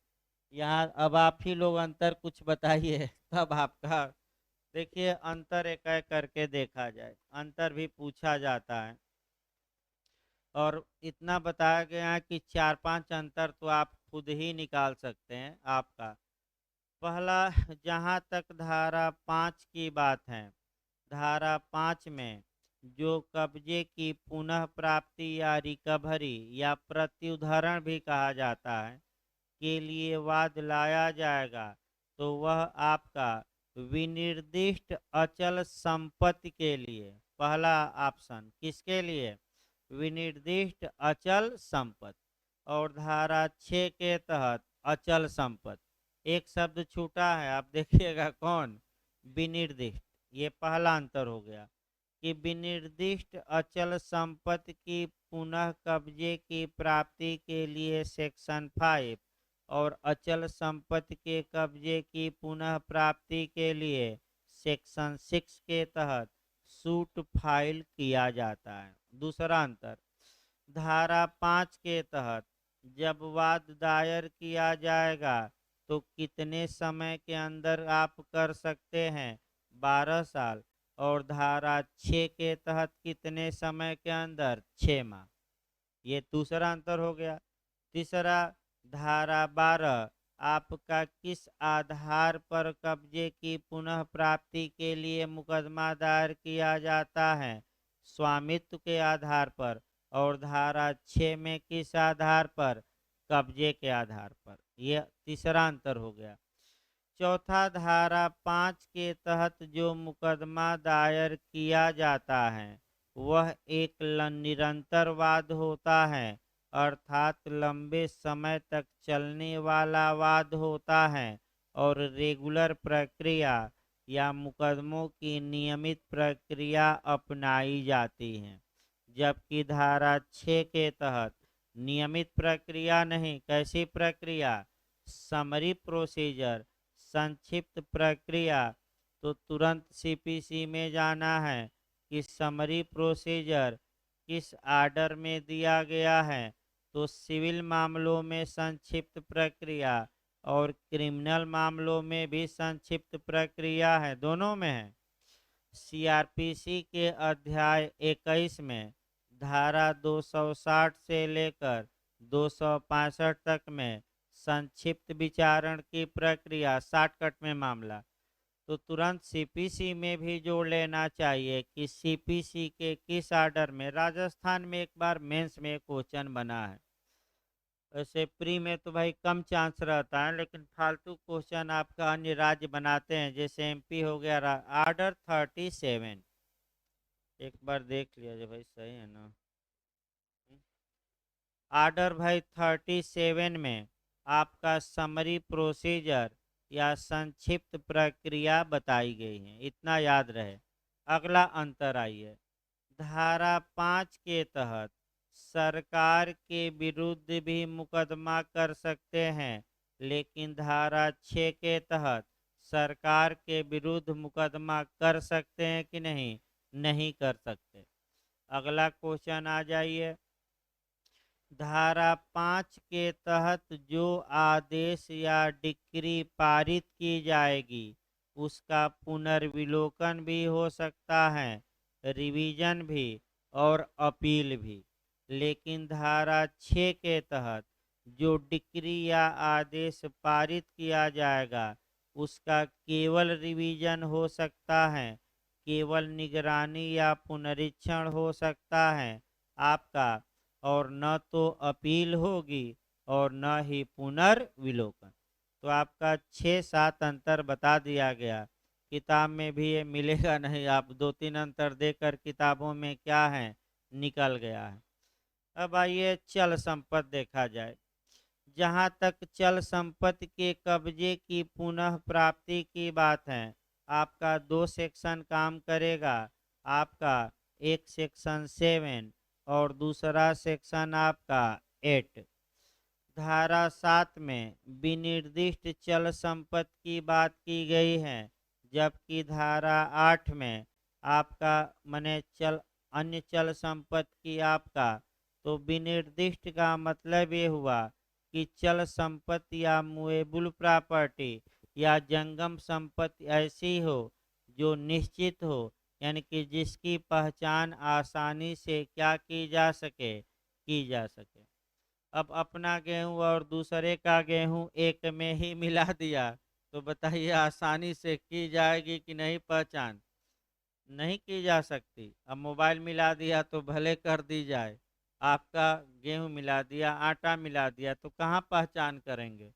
यहाँ अब आप ही लोग अंतर कुछ बताइए, तब आपका देखिए अंतर एक एक करके देखा जाए, अंतर भी पूछा जाता है। और इतना बताया गया है कि 4-5 अंतर तो आप खुद ही निकाल सकते हैं आपका। पहला, जहाँ तक धारा 5 की बात है, धारा 5 में जो कब्जे की पुनः प्राप्ति या रिकवरी या प्रत्युद्धरण भी कहा जाता है के लिए वाद लाया जाएगा, तो वह आपका विनिर्दिष्ट अचल संपत्ति के लिए। पहला ऑप्शन किसके लिए, विनिर्दिष्ट अचल संपत्ति। और धारा 6 के तहत अचल संपत्ति, एक शब्द छूटा है, आप देखिएगा कौन, विनिर्दिष्ट। ये पहला अंतर हो गया कि विनिर्दिष्ट अचल संपत्ति की पुनः कब्जे की प्राप्ति के लिए सेक्शन 5 और अचल संपत्ति के कब्जे की पुनः प्राप्ति के लिए सेक्शन 6 के तहत सूट फाइल किया जाता है। दूसरा अंतर, धारा 5 के तहत जब वाद दायर किया जाएगा तो कितने समय के अंदर आप कर सकते हैं, 12 साल। और धारा 6 के तहत कितने समय के अंदर, 6 माह। ये दूसरा अंतर हो गया। तीसरा, धारा 12, आपका किस आधार पर कब्जे की पुनः प्राप्ति के लिए मुकदमा दायर किया जाता है? स्वामित्व के आधार पर। और धारा 6 में किस आधार पर? कब्जे के आधार पर। यह तीसरा अंतर हो गया। चौथा, धारा 5 के तहत जो मुकदमा दायर किया जाता है वह एक निरंतर वाद होता है, अर्थात लंबे समय तक चलने वाला वाद होता है और रेगुलर प्रक्रिया या मुकदमों की नियमित प्रक्रिया अपनाई जाती है। जबकि धारा 6 के तहत नियमित प्रक्रिया नहीं, कैसी प्रक्रिया? समरी प्रोसीजर, संक्षिप्त प्रक्रिया। तो तुरंत सीपीसी में जाना है कि समरी प्रोसीजर किस आर्डर में दिया गया है। तो सिविल मामलों में संक्षिप्त प्रक्रिया और क्रिमिनल मामलों में भी संक्षिप्त प्रक्रिया है, दोनों में है। सीआरपीसी के अध्याय 21 में धारा 260 से लेकर 265 तक में संक्षिप्त विचारण की प्रक्रिया, शॉर्टकट में मामला। तो तुरंत सीपीसी में भी जोड़ लेना चाहिए कि सीपीसी के किस आर्डर में। राजस्थान में एक बार मेंस में क्वेश्चन बना है, वैसे प्री में तो भाई कम चांस रहता है, लेकिन फालतू क्वेश्चन आपका अन्य राज्य बनाते हैं, जैसे एमपी हो गया आर्डर 37। एक बार देख लिया जो भाई सही है ना। आर्डर भाई 37 में आपका समरी प्रोसीजर या संक्षिप्त प्रक्रिया बताई गई है, इतना याद रहे। अगला अंतर आइए, धारा 5 के तहत सरकार के विरुद्ध भी मुकदमा कर सकते हैं, लेकिन धारा 6 के तहत सरकार के विरुद्ध मुकदमा कर सकते हैं कि नहीं? नहीं कर सकते। अगला क्वेश्चन आ जाइए, धारा 5 के तहत जो आदेश या डिक्री पारित की जाएगी उसका पुनर्विलोकन भी हो सकता है, रिवीजन भी और अपील भी। लेकिन धारा 6 के तहत जो डिक्री या आदेश पारित किया जाएगा उसका केवल रिवीजन हो सकता है, केवल निगरानी या पुनरीक्षण हो सकता है आपका, और न तो अपील होगी और न ही पुनर्विलोकन। तो आपका 6-7 अंतर बता दिया गया। किताब में भी ये मिलेगा नहीं, आप 2-3 अंतर देकर किताबों में क्या है निकल गया है। अब आइए चल संपत्ति देखा जाए। जहाँ तक चल संपत्ति के कब्जे की पुनः प्राप्ति की बात है, आपका 2 सेक्शन काम करेगा। आपका एक सेक्शन 7 और दूसरा सेक्शन आपका 8। धारा 7 में विनिर्दिष्ट चल संपत्ति की बात की गई है, जबकि धारा 8 में आपका मने चल अन्य चल संपत्ति की आपका। तो विनिर्दिष्ट का मतलब ये हुआ कि चल संपत्ति या मूवेबल प्रॉपर्टी या जंगम संपत्ति ऐसी हो जो निश्चित हो, यानी कि जिसकी पहचान आसानी से क्या की जा सके, की जा सके। अब अपना गेहूं और दूसरे का गेहूं एक में ही मिला दिया, तो बताइए आसानी से की जाएगी कि नहीं पहचान? नहीं की जा सकती। अब मोबाइल मिला दिया तो भले कर दी जाए, आपका गेहूं मिला दिया, आटा मिला दिया, तो कहाँ पहचान करेंगे?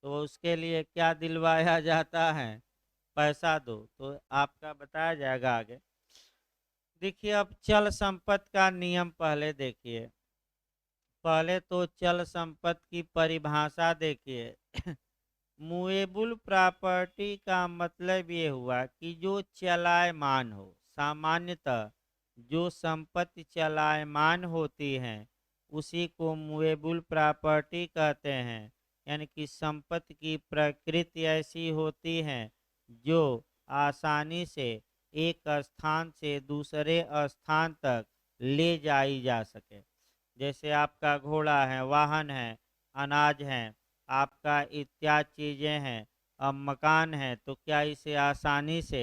तो उसके लिए क्या दिलवाया जाता है? पैसा दो, तो आपका बताया जाएगा आगे। देखिए अब चल संपत्ति का नियम पहले देखिए। पहले तो चल संपत्ति की परिभाषा देखिए। मूवेबल प्रॉपर्टी का मतलब ये हुआ कि जो चलायमान हो। सामान्यतः जो संपत्ति चलायमान होती हैं उसी को मूवेबल प्रॉपर्टी कहते हैं, यानी कि संपत्ति की प्रकृति ऐसी होती है जो आसानी से एक स्थान से दूसरे स्थान तक ले जाई जा सके। जैसे आपका घोड़ा है, वाहन है, अनाज है, आपका इत्यादि चीज़ें हैं। अब मकान है, तो क्या इसे आसानी से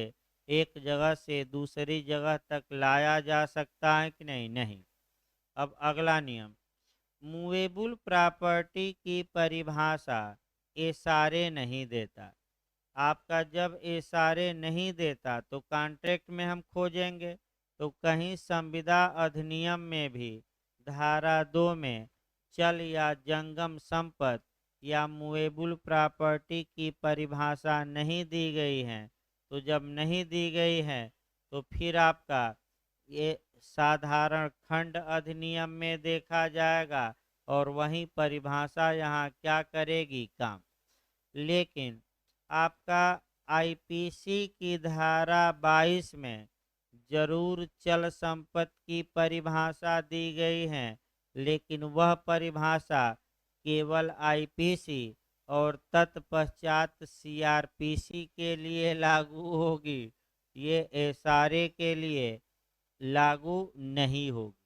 एक जगह से दूसरी जगह तक लाया जा सकता है कि नहीं? नहीं। अब अगला नियम, मूवेबल प्रॉपर्टी की परिभाषा इशारे नहीं देता। आपका जब इशारे नहीं देता तो कॉन्ट्रैक्ट में हम खोजेंगे, तो कहीं संविदा अधिनियम में भी धारा 2 में चल या जंगम संपत्ति या मूवेबल प्रॉपर्टी की परिभाषा नहीं दी गई है। तो जब नहीं दी गई है तो फिर आपका ये साधारण खंड अधिनियम में देखा जाएगा और वही परिभाषा यहाँ क्या करेगी, काम। लेकिन आपका आईपीसी की धारा 22 में जरूर चल संपत्ति की परिभाषा दी गई है, लेकिन वह परिभाषा केवल आईपीसी और तत्पश्चात सीआरपीसी के लिए लागू होगी, ये एसआरए के लिए लागू नहीं होगी।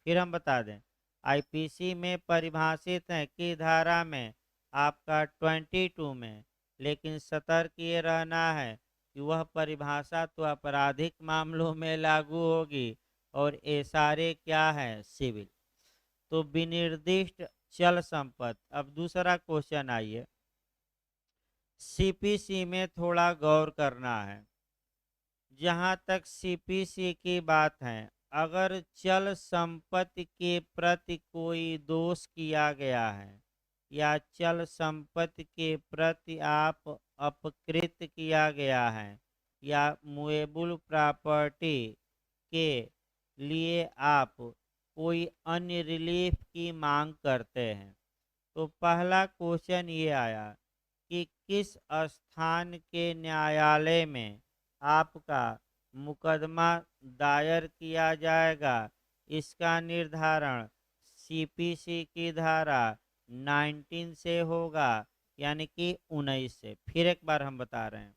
फिर हम बता दें, आईपीसी में परिभाषित है कि धारा में आपका 22 में, लेकिन सतर्क ये रहना है कि वह परिभाषा तो आपराधिक मामलों में लागू होगी और एसआरए क्या है, सिविल। तो विनिर्दिष्ट चल संपत्ति। अब दूसरा क्वेश्चन आइए, सीपीसी में थोड़ा गौर करना है। जहाँ तक सीपीसी की बात है, अगर चल संपत्ति के प्रति कोई दोष किया गया है या चल संपत्ति के प्रति आप अपकृत किया गया है या मूवेबल प्रॉपर्टी के लिए आप कोई अन्य रिलीफ की मांग करते हैं, तो पहला क्वेश्चन ये आया कि किस स्थान के न्यायालय में आपका मुकदमा दायर किया जाएगा। इसका निर्धारण सीपीसी की धारा 19 से होगा, यानी कि 19 से। फिर एक बार हम बता रहे हैं,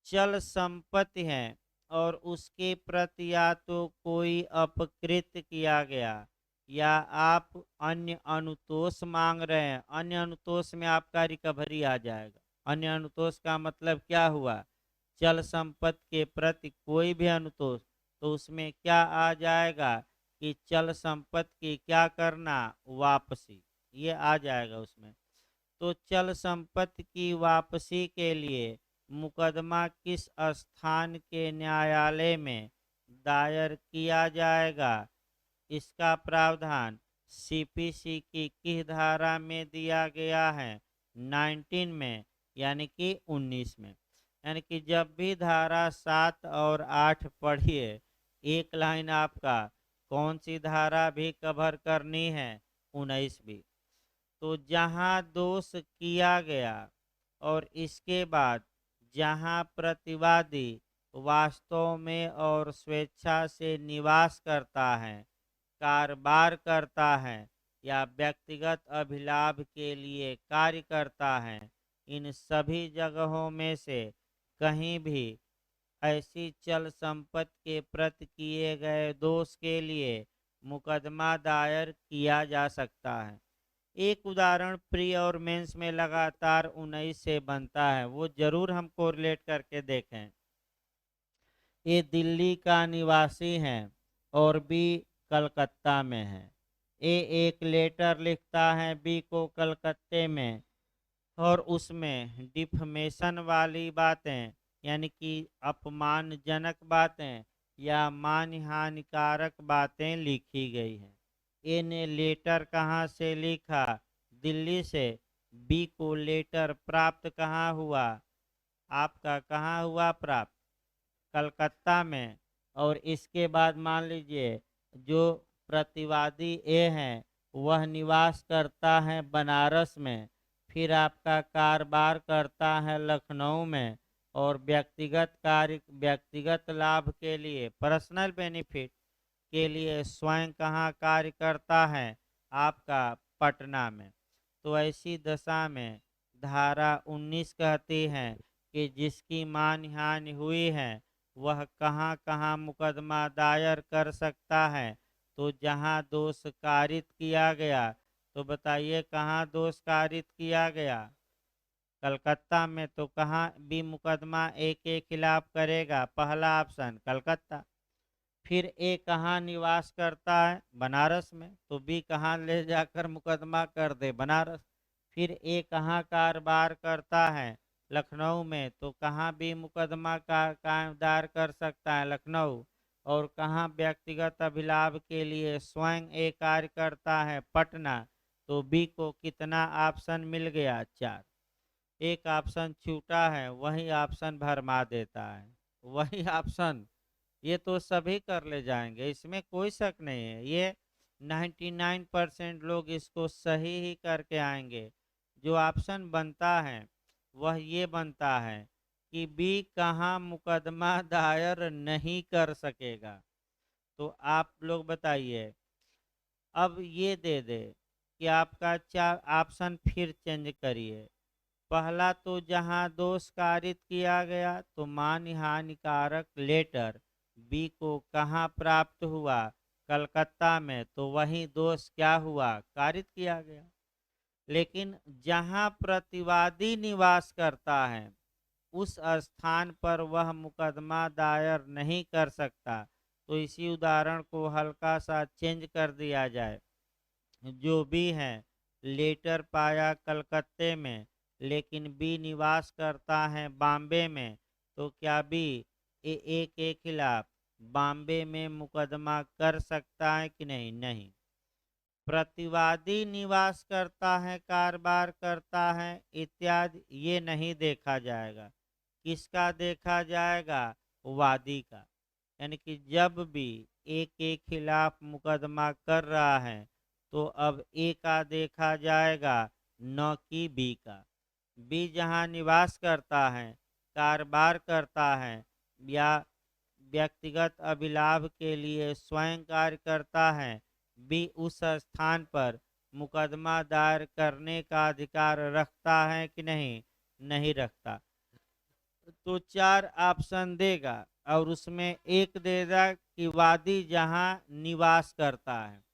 चल संपत्ति है और उसके प्रति या तो कोई अपकृत किया गया या आप अन्य अनुतोष मांग रहे हैं। अन्य अनुतोष में आपका रिकवरी आ जाएगा। अन्य अनुतोष का मतलब क्या हुआ, चल संपत्ति के प्रति कोई भी अनुतोष, तो उसमें क्या आ जाएगा कि चल संपत्ति की क्या करना, वापसी, ये आ जाएगा उसमें। तो चल संपत्ति की वापसी के लिए मुकदमा किस स्थान के न्यायालय में दायर किया जाएगा, इसका प्रावधान सीपीसी की किस धारा में दिया गया है, 19 में, यानी कि 19 में। यानी कि जब भी धारा 7 और 8 पढ़िए, एक लाइन आपका कौन सी धारा भी कवर करनी है, 19 भी। तो जहाँ दोष किया गया और इसके बाद जहाँ प्रतिवादी वास्तव में और स्वेच्छा से निवास करता है, कारोबार करता है या व्यक्तिगत अभिलाभ के लिए कार्य करता है, इन सभी जगहों में से कहीं भी ऐसी चल संपत्ति के प्रति किए गए दोष के लिए मुकदमा दायर किया जा सकता है। एक उदाहरण प्री और मेंस में लगातार 19 से बनता है, वो जरूर हम कोरिलेट करके देखें। ये दिल्ली का निवासी है और बी कलकत्ता में है। ए एक लेटर लिखता है बी को कलकत्ते में और उसमें डिफमेशन वाली बातें, यानी कि अपमानजनक बातें या मानहानिकारक बातें लिखी गई हैं। ए ने लेटर कहाँ से लिखा, दिल्ली से। बी को लेटर प्राप्त कहाँ हुआ, आपका कहाँ हुआ प्राप्त, कलकत्ता में। और इसके बाद मान लीजिए जो प्रतिवादी ए हैं वह निवास करता है बनारस में, फिर आपका कारोबार करता है लखनऊ में और व्यक्तिगत लाभ के लिए, पर्सनल बेनिफिट के लिए स्वयं कहाँ कार्य करता है, आपका पटना में। तो ऐसी दशा में धारा 19 कहती है कि जिसकी मानहानि हुई है वह कहाँ कहाँ मुकदमा दायर कर सकता है। तो जहाँ दोष कारित किया गया, तो बताइए कहाँ दोष कारित किया गया, कलकत्ता में। तो कहाँ भी मुकदमा ए के खिलाफ करेगा, पहला ऑप्शन कलकत्ता। फिर ए कहाँ निवास करता है? बनारस में। तो बी कहाँ ले जाकर मुकदमा कर दे? बनारस। फिर ए कहाँ कारोबार करता है? लखनऊ में। तो कहाँ भी मुकदमा का दायर कर सकता है? लखनऊ। और कहाँ व्यक्तिगत अभिलाभ के लिए स्वयं ए कार्य करता है? पटना। तो बी को कितना ऑप्शन मिल गया? 4। एक ऑप्शन छूटा है, वही ऑप्शन भरमा देता है, वही ऑप्शन। ये तो सभी कर ले जाएंगे, इसमें कोई शक नहीं है। ये 99% लोग इसको सही ही करके आएंगे। जो ऑप्शन बनता है वह ये बनता है कि बी कहाँ मुकदमा दायर नहीं कर सकेगा। तो आप लोग बताइए, अब ये दे दे कि आपका चार ऑप्शन फिर चेंज करिए। पहला तो जहां दोष कारित किया गया तो मानहानिकारक लेटर बी को कहाँ प्राप्त हुआ? कलकत्ता में। तो वही दोष क्या हुआ? कारित किया गया। लेकिन जहां प्रतिवादी निवास करता है उस स्थान पर वह मुकदमा दायर नहीं कर सकता। तो इसी उदाहरण को हल्का सा चेंज कर दिया जाए। जो बी है लेटर पाया कलकत्ते में, लेकिन बी निवास करता है बॉम्बे में। तो क्या बी ए के खिलाफ बॉम्बे में मुकदमा कर सकता है कि नहीं? नहीं। प्रतिवादी निवास करता है, कारोबार करता है इत्यादि, ये नहीं देखा जाएगा। किसका देखा जाएगा? वादी का। यानी कि जब भी ए के खिलाफ मुकदमा कर रहा है तो अब ए का देखा जाएगा, न कि बी का। बी जहां निवास करता है, कारोबार करता है या व्यक्तिगत अभिलाभ के लिए स्वयं कार्य करता है, बी उस स्थान पर मुकदमा दायर करने का अधिकार रखता है कि नहीं? नहीं रखता। तो 4 ऑप्शन देगा और उसमें एक देगा कि वादी जहां निवास करता है।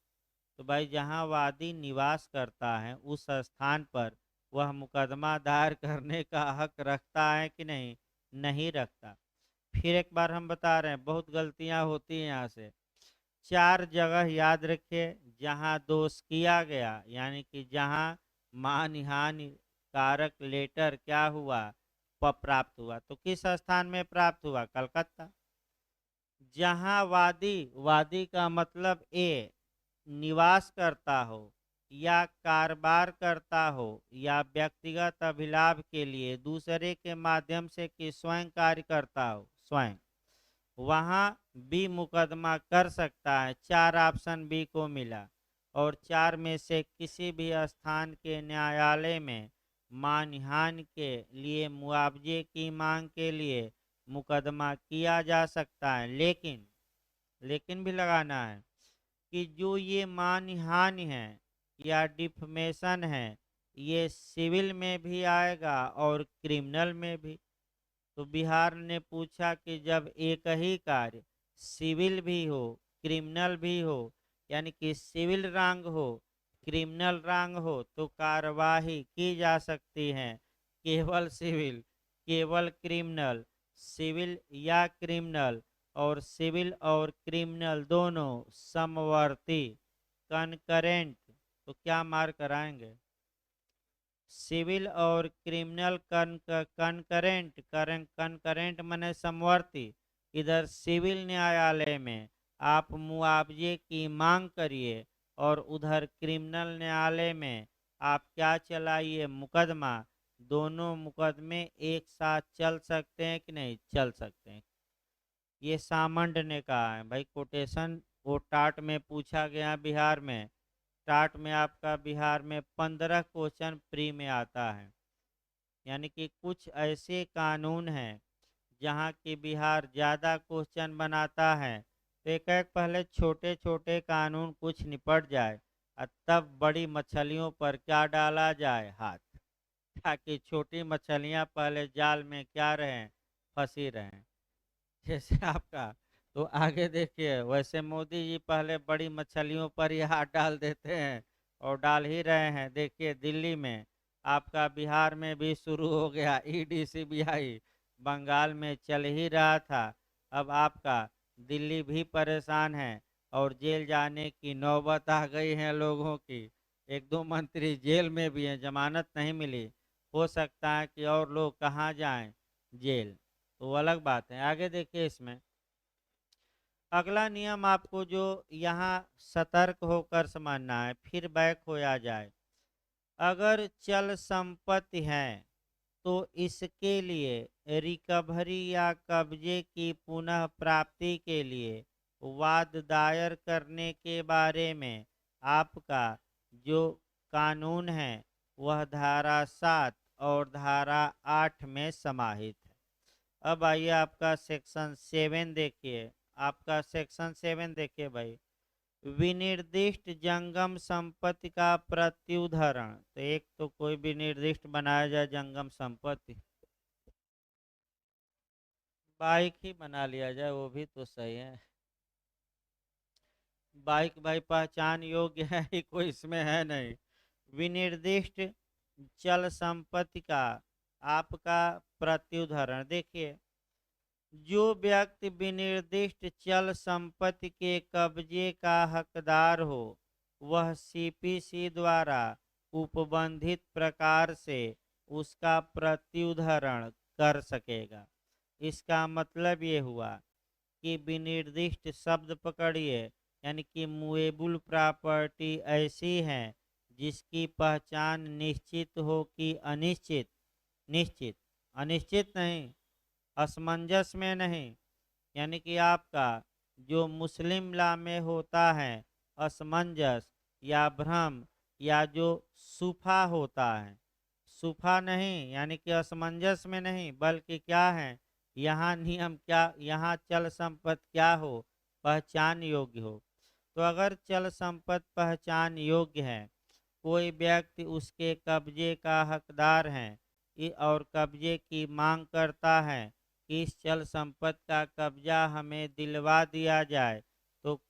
तो भाई जहां वादी निवास करता है उस स्थान पर वह मुकदमा दायर करने का हक रखता है कि नहीं? नहीं रखता। फिर एक बार हम बता रहे हैं, बहुत गलतियां होती हैं यहाँ से। 4 जगह याद रखिए जहां दोष किया गया, यानी कि जहां मानहानि कारक लेटर क्या हुआ? प्राप्त हुआ। तो किस स्थान में प्राप्त हुआ? कलकत्ता। जहां वादी, वादी का मतलब ए, निवास करता हो या कारोबार करता हो या व्यक्तिगत अभिलाभ के लिए दूसरे के माध्यम से कि स्वयं कार्य करता हो, स्वयं, वहां बी मुकदमा कर सकता है। 4 ऑप्शन बी को मिला और 4 में से किसी भी स्थान के न्यायालय में मानहानि के लिए मुआवजे की मांग के लिए मुकदमा किया जा सकता है। लेकिन भी लगाना है कि जो ये मानहानि है या डिफमेशन है, ये सिविल में भी आएगा और क्रिमिनल में भी। तो बिहार ने पूछा कि जब एक ही कार्य सिविल भी हो क्रिमिनल भी हो, यानी कि सिविल रंग हो क्रिमिनल रंग हो, तो कार्यवाही की जा सकती है केवल सिविल, केवल क्रिमिनल, सिविल या क्रिमिनल, और सिविल और क्रिमिनल दोनों समवर्ती, कनकरेंट। तो क्या मार कराएंगे? सिविल और क्रिमिनल कनकरेंट, कनकरेंट मने समवर्ती। इधर सिविल न्यायालय में आप मुआवजे की मांग करिए और उधर क्रिमिनल न्यायालय में आप क्या चलाइए? मुकदमा। दोनों मुकदमे एक साथ चल सकते हैं कि नहीं? चल सकते हैं। ये सामंड ने कहा है भाई, कोटेशन वो टाट में पूछा गया बिहार में। टाट में आपका बिहार में 15 क्वेश्चन प्री में आता है। यानी कि कुछ ऐसे कानून हैं जहाँ की बिहार ज़्यादा क्वेश्चन बनाता है। तो एक एक पहले छोटे छोटे कानून कुछ निपट जाए और तब बड़ी मछलियों पर क्या डाला जाए? हाथ। ताकि छोटी मछलियाँ पहले जाल में क्या रहें? फंसी रहें। जैसे आपका, तो आगे देखिए, वैसे मोदी जी पहले बड़ी मछलियों पर ही हाथ डाल देते हैं और डाल ही रहे हैं। देखिए दिल्ली में, आपका बिहार में भी शुरू हो गया ईडी सीबीआई, बंगाल में चल ही रहा था। अब आपका दिल्ली भी परेशान है और जेल जाने की नौबत आ गई है लोगों की। एक दो मंत्री जेल में भी हैं, जमानत नहीं मिली। हो सकता है कि और लोग कहाँ जाएं, जेल। तो वो अलग बात है। आगे देखिए इसमें अगला नियम आपको जो यहाँ सतर्क होकर समझना है, फिर बैक होया जाए। अगर चल संपत्ति है तो इसके लिए रिकवरी या कब्जे की पुनः प्राप्ति के लिए वाद दायर करने के बारे में आपका जो कानून है वह धारा 7 और धारा 8 में समाहित है। अब आइए आपका सेक्शन 7 देखिए। आपका सेक्शन 7 देखिए भाई, विनिर्दिष्ट जंगम संपत्ति का प्रत्युदाहरण। तो एक तो कोई भी निर्दिष्ट बनाया जाए जंगम संपत्ति, बाइक ही बना लिया जाए वो भी तो सही है। बाइक भाई पहचान योग्य है ही कोई इसमें है नहीं। विनिर्दिष्ट चल संपत्ति का आपका प्रत्युदाहरण देखिए, जो व्यक्ति विनिर्दिष्ट चल संपत्ति के कब्जे का हकदार हो वह सीपीसी द्वारा उपबंधित प्रकार से उसका प्रत्युदाहरण कर सकेगा। इसका मतलब ये हुआ कि विनिर्दिष्ट शब्द पकड़िए, यानी कि मूवेबल प्रॉपर्टी ऐसी है जिसकी पहचान निश्चित हो कि अनिश्चित, निश्चित, अनिश्चित नहीं, असमंजस में नहीं। यानी कि आपका जो मुस्लिम ला में होता है असमंजस या भ्रम या जो सुफा होता है, सुफा नहीं यानी कि असमंजस में नहीं, बल्कि क्या है यहाँ नियम, क्या यहाँ चल संपत्ति क्या हो, पहचान योग्य हो। तो अगर चल संपत्ति पहचान योग्य है, कोई व्यक्ति उसके कब्जे का हकदार है और कब्जे की मांग करता है कि इस चल संपत्ति का कब्जा हमें दिलवा दिया जाए, तो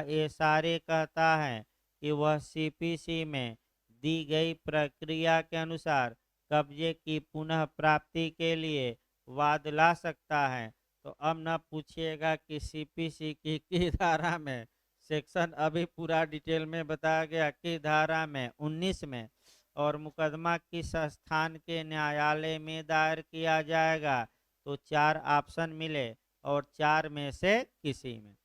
ये सारे कहता है कि वह सीपीसी में दी गई प्रक्रिया के अनुसार कब्जे की पुनः प्राप्ति के लिए वाद ला सकता है। तो अब न पूछिएगा कि सीपीसी की धारा में, सेक्शन अभी पूरा डिटेल में बताया गया कि धारा में 19 में, और मुकदमा किस स्थान के न्यायालय में दायर किया जाएगा, तो 4 ऑप्शन मिले और 4 में से किसी में।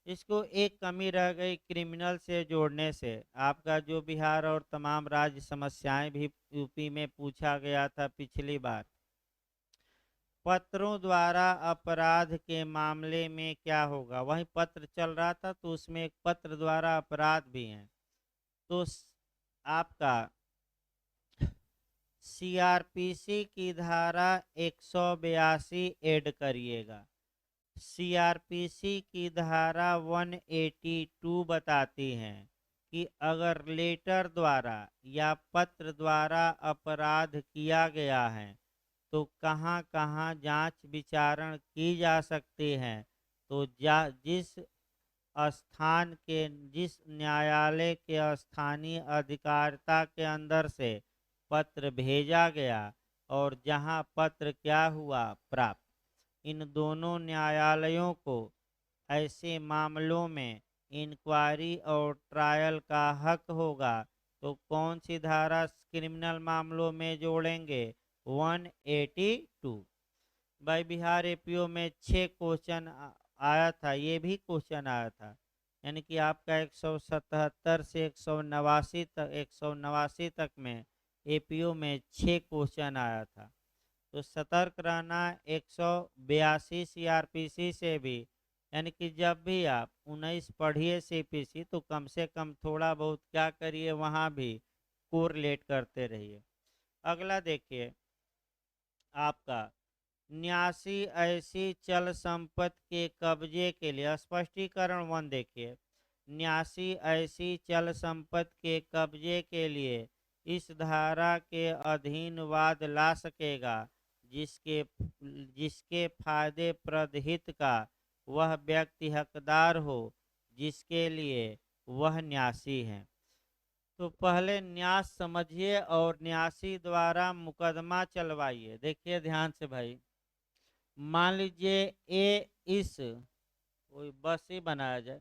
इसको एक कमी रह गई क्रिमिनल से जोड़ने से। आपका जो बिहार और तमाम राज्य समस्याएं भी यूपी में पूछा गया था पिछली बार, पत्रों द्वारा अपराध के मामले में क्या होगा। वही पत्र चल रहा था तो उसमें एक पत्र द्वारा अपराध भी है। तो आपका सीआरपीसी की धारा 182 ऐड करिएगा। सीआरपीसी की धारा 182 बताती है कि अगर लेटर द्वारा या पत्र द्वारा अपराध किया गया है तो कहाँ कहाँ जांच विचारण की जा सकती है। तो जिस स्थान के, जिस न्यायालय के स्थानीय अधिकारिता के अंदर से पत्र भेजा गया और जहां पत्र क्या हुआ प्राप्त, इन दोनों न्यायालयों को ऐसे मामलों में इंक्वायरी और ट्रायल का हक होगा। तो कौन सी धारा क्रिमिनल मामलों में जोड़ेंगे, 182। भाई बिहार एपीओ में 6 क्वेश्चन आया था, ये भी क्वेश्चन आया था। यानी कि आपका 177 से 189 तक, 189 तक में एपीओ में 6 क्वेश्चन आया था। तो सतर्क रहना। 182 सीआरपीसी से भी, यानी कि जब भी आप 19 पढ़िए सीपीसी तो कम से कम थोड़ा बहुत क्या करिए वहाँ भी कोरिलेट करते रहिए। अगला देखिए आपका 89 ऐसी चल संपत्ति के कब्जे के लिए स्पष्टीकरण 1 देखिए। 89 ऐसी चल संपत्ति के कब्जे के लिए इस धारा के अधीन वाद ला सकेगा जिसके जिसके फायदे प्रदहित का वह व्यक्ति हकदार हो जिसके लिए वह न्यासी है। तो पहले न्यास समझिए और न्यासी द्वारा मुकदमा चलवाइए। देखिए ध्यान से भाई, मान लीजिए ए इस कोई बस ही बनाया जाए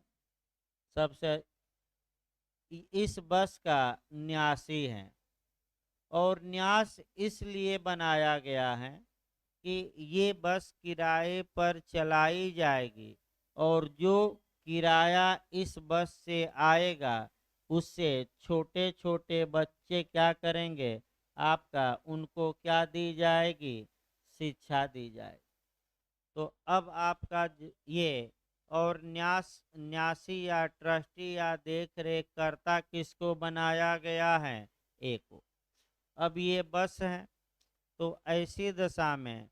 सबसे। इस बस का न्यासी है, और न्यास इसलिए बनाया गया है कि ये बस किराए पर चलाई जाएगी, और जो किराया इस बस से आएगा उससे छोटे छोटे बच्चे क्या करेंगे, आपका उनको क्या दी जाएगी, शिक्षा दी जाएगी। तो अब आपका ये, और न्यासी या ट्रस्टी या देख रेख कर्ता किसको बनाया गया है, ए को। अब ये बस है, तो ऐसी दशा में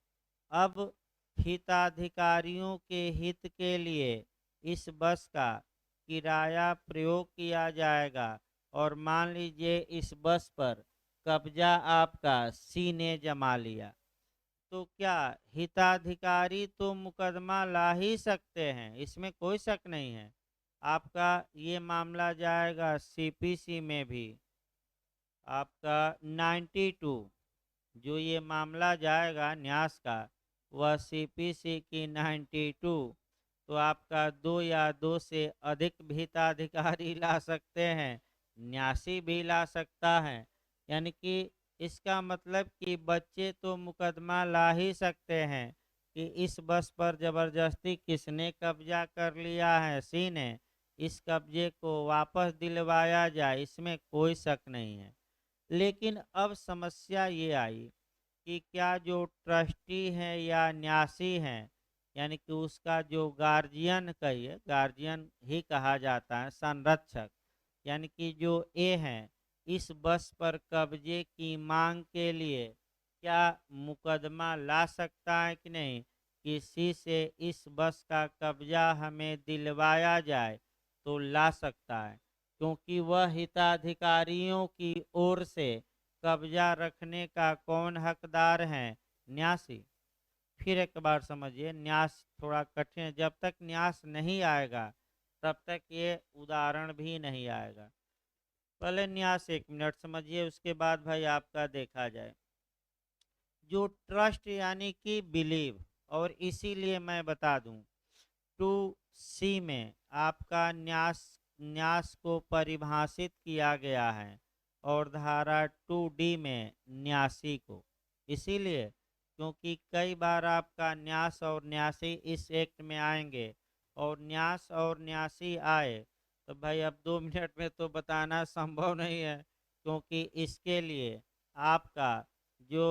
अब हिताधिकारियों के हित के लिए इस बस का किराया प्रयोग किया जाएगा। और मान लीजिए इस बस पर कब्जा आपका सी ने जमा लिया, तो क्या हिताधिकारी तो मुकदमा ला ही सकते हैं, इसमें कोई शक नहीं है। आपका ये मामला जाएगा सीपीसी में भी, आपका 92 जो ये मामला जाएगा न्यास का, वह सीपीसी की 92। तो आपका दो या दो से अधिक हिताधिकारी ला सकते हैं, न्यासी भी ला सकता है। यानी कि इसका मतलब कि बच्चे तो मुकदमा ला ही सकते हैं कि इस बस पर जबरदस्ती किसने कब्जा कर लिया है, सी ने। इस कब्जे को वापस दिलवाया जाए, इसमें कोई शक नहीं है। लेकिन अब समस्या ये आई कि क्या जो ट्रस्टी है या न्यासी है, यानी कि उसका जो गार्जियन, कहिए गार्जियन ही कहा जाता है, संरक्षक, यानी कि जो ए है, इस बस पर कब्जे की मांग के लिए क्या मुकदमा ला सकता है कि नहीं, किसी से इस बस का कब्जा हमें दिलवाया जाए, तो ला सकता है, क्योंकि वह हिताधिकारियों की ओर से कब्जा रखने का कौन हकदार है, न्यासी। फिर एक बार समझिए, न्यास थोड़ा कठिन है, जब तक न्यास नहीं आएगा तब तक ये उदाहरण भी नहीं आएगा। पहले न्यास 1 मिनट समझिए, उसके बाद भाई आपका देखा जाए। जो ट्रस्ट यानी कि बिलीव, और इसीलिए मैं बता दूं, 2C में आपका न्यास न्यास को परिभाषित किया गया है, और धारा 2D में न्यासी को। इसीलिए क्योंकि कई बार आपका न्यास और न्यासी इस एक्ट में आएंगे, और न्यास और न्यासी आए तो भाई अब 2 मिनट में तो बताना संभव नहीं है, क्योंकि इसके लिए आपका जो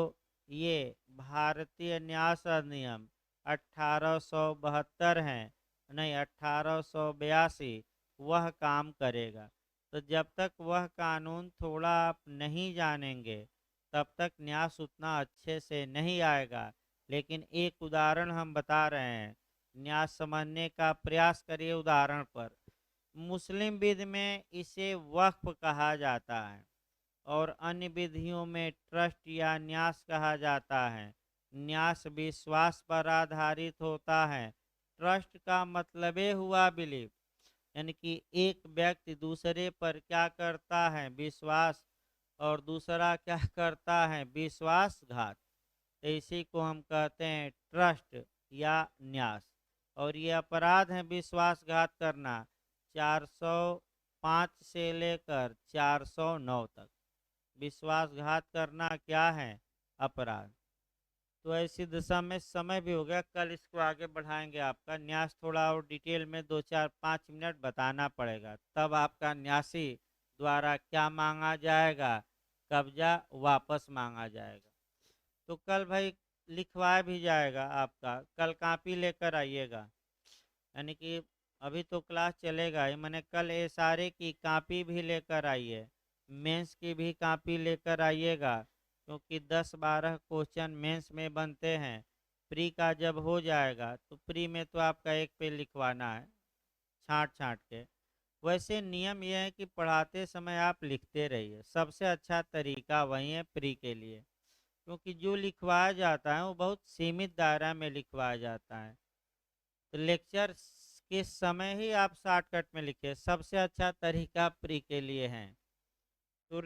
ये भारतीय न्यास अधिनियम 1872 है, नहीं 1882, वह काम करेगा। तो जब तक वह कानून थोड़ा आप नहीं जानेंगे तब तक न्यास उतना अच्छे से नहीं आएगा। लेकिन एक उदाहरण हम बता रहे हैं, न्यास समझने का प्रयास करिए उदाहरण पर। मुस्लिम विध में इसे वक्फ कहा जाता है, और अन्य विधियों में ट्रस्ट या न्यास कहा जाता है। न्यास विश्वास पर आधारित होता है। ट्रस्ट का मतलब हुआ बिलीव, यानी कि एक व्यक्ति दूसरे पर क्या करता है, विश्वास, और दूसरा क्या करता है, विश्वासघात। तो इसी को हम कहते हैं ट्रस्ट या न्यास। और ये अपराध है विश्वासघात करना, 405 से लेकर 409 तक विश्वासघात करना क्या है, अपराध। तो ऐसी दिशा में समय भी हो गया, कल इसको आगे बढ़ाएंगे। आपका न्यास थोड़ा और डिटेल में 2 4 5 मिनट बताना पड़ेगा, तब आपका न्यासी द्वारा क्या मांगा जाएगा, कब्जा वापस मांगा जाएगा। तो कल भाई लिखवाया भी जाएगा आपका, कल कॉपी लेकर आइएगा। यानी कि अभी तो क्लास चलेगा ही, मैंने कल एसआरए की कॉपी भी लेकर आइए, मेंस की भी कॉपी लेकर आइएगा, क्योंकि 10 12 क्वेश्चन मेंस में बनते हैं। प्री का जब हो जाएगा तो प्री में तो आपका एक पे लिखवाना है, छाँट छाँट के। वैसे नियम यह है कि पढ़ाते समय आप लिखते रहिए, सबसे अच्छा तरीका वही है प्री के लिए, क्योंकि जो लिखवाया जाता है वो बहुत सीमित दायरा में लिखवाया जाता है। तो लेक्चर के समय ही आप शॉर्टकट में लिखिए, सबसे अच्छा तरीका प्री के लिए है। तो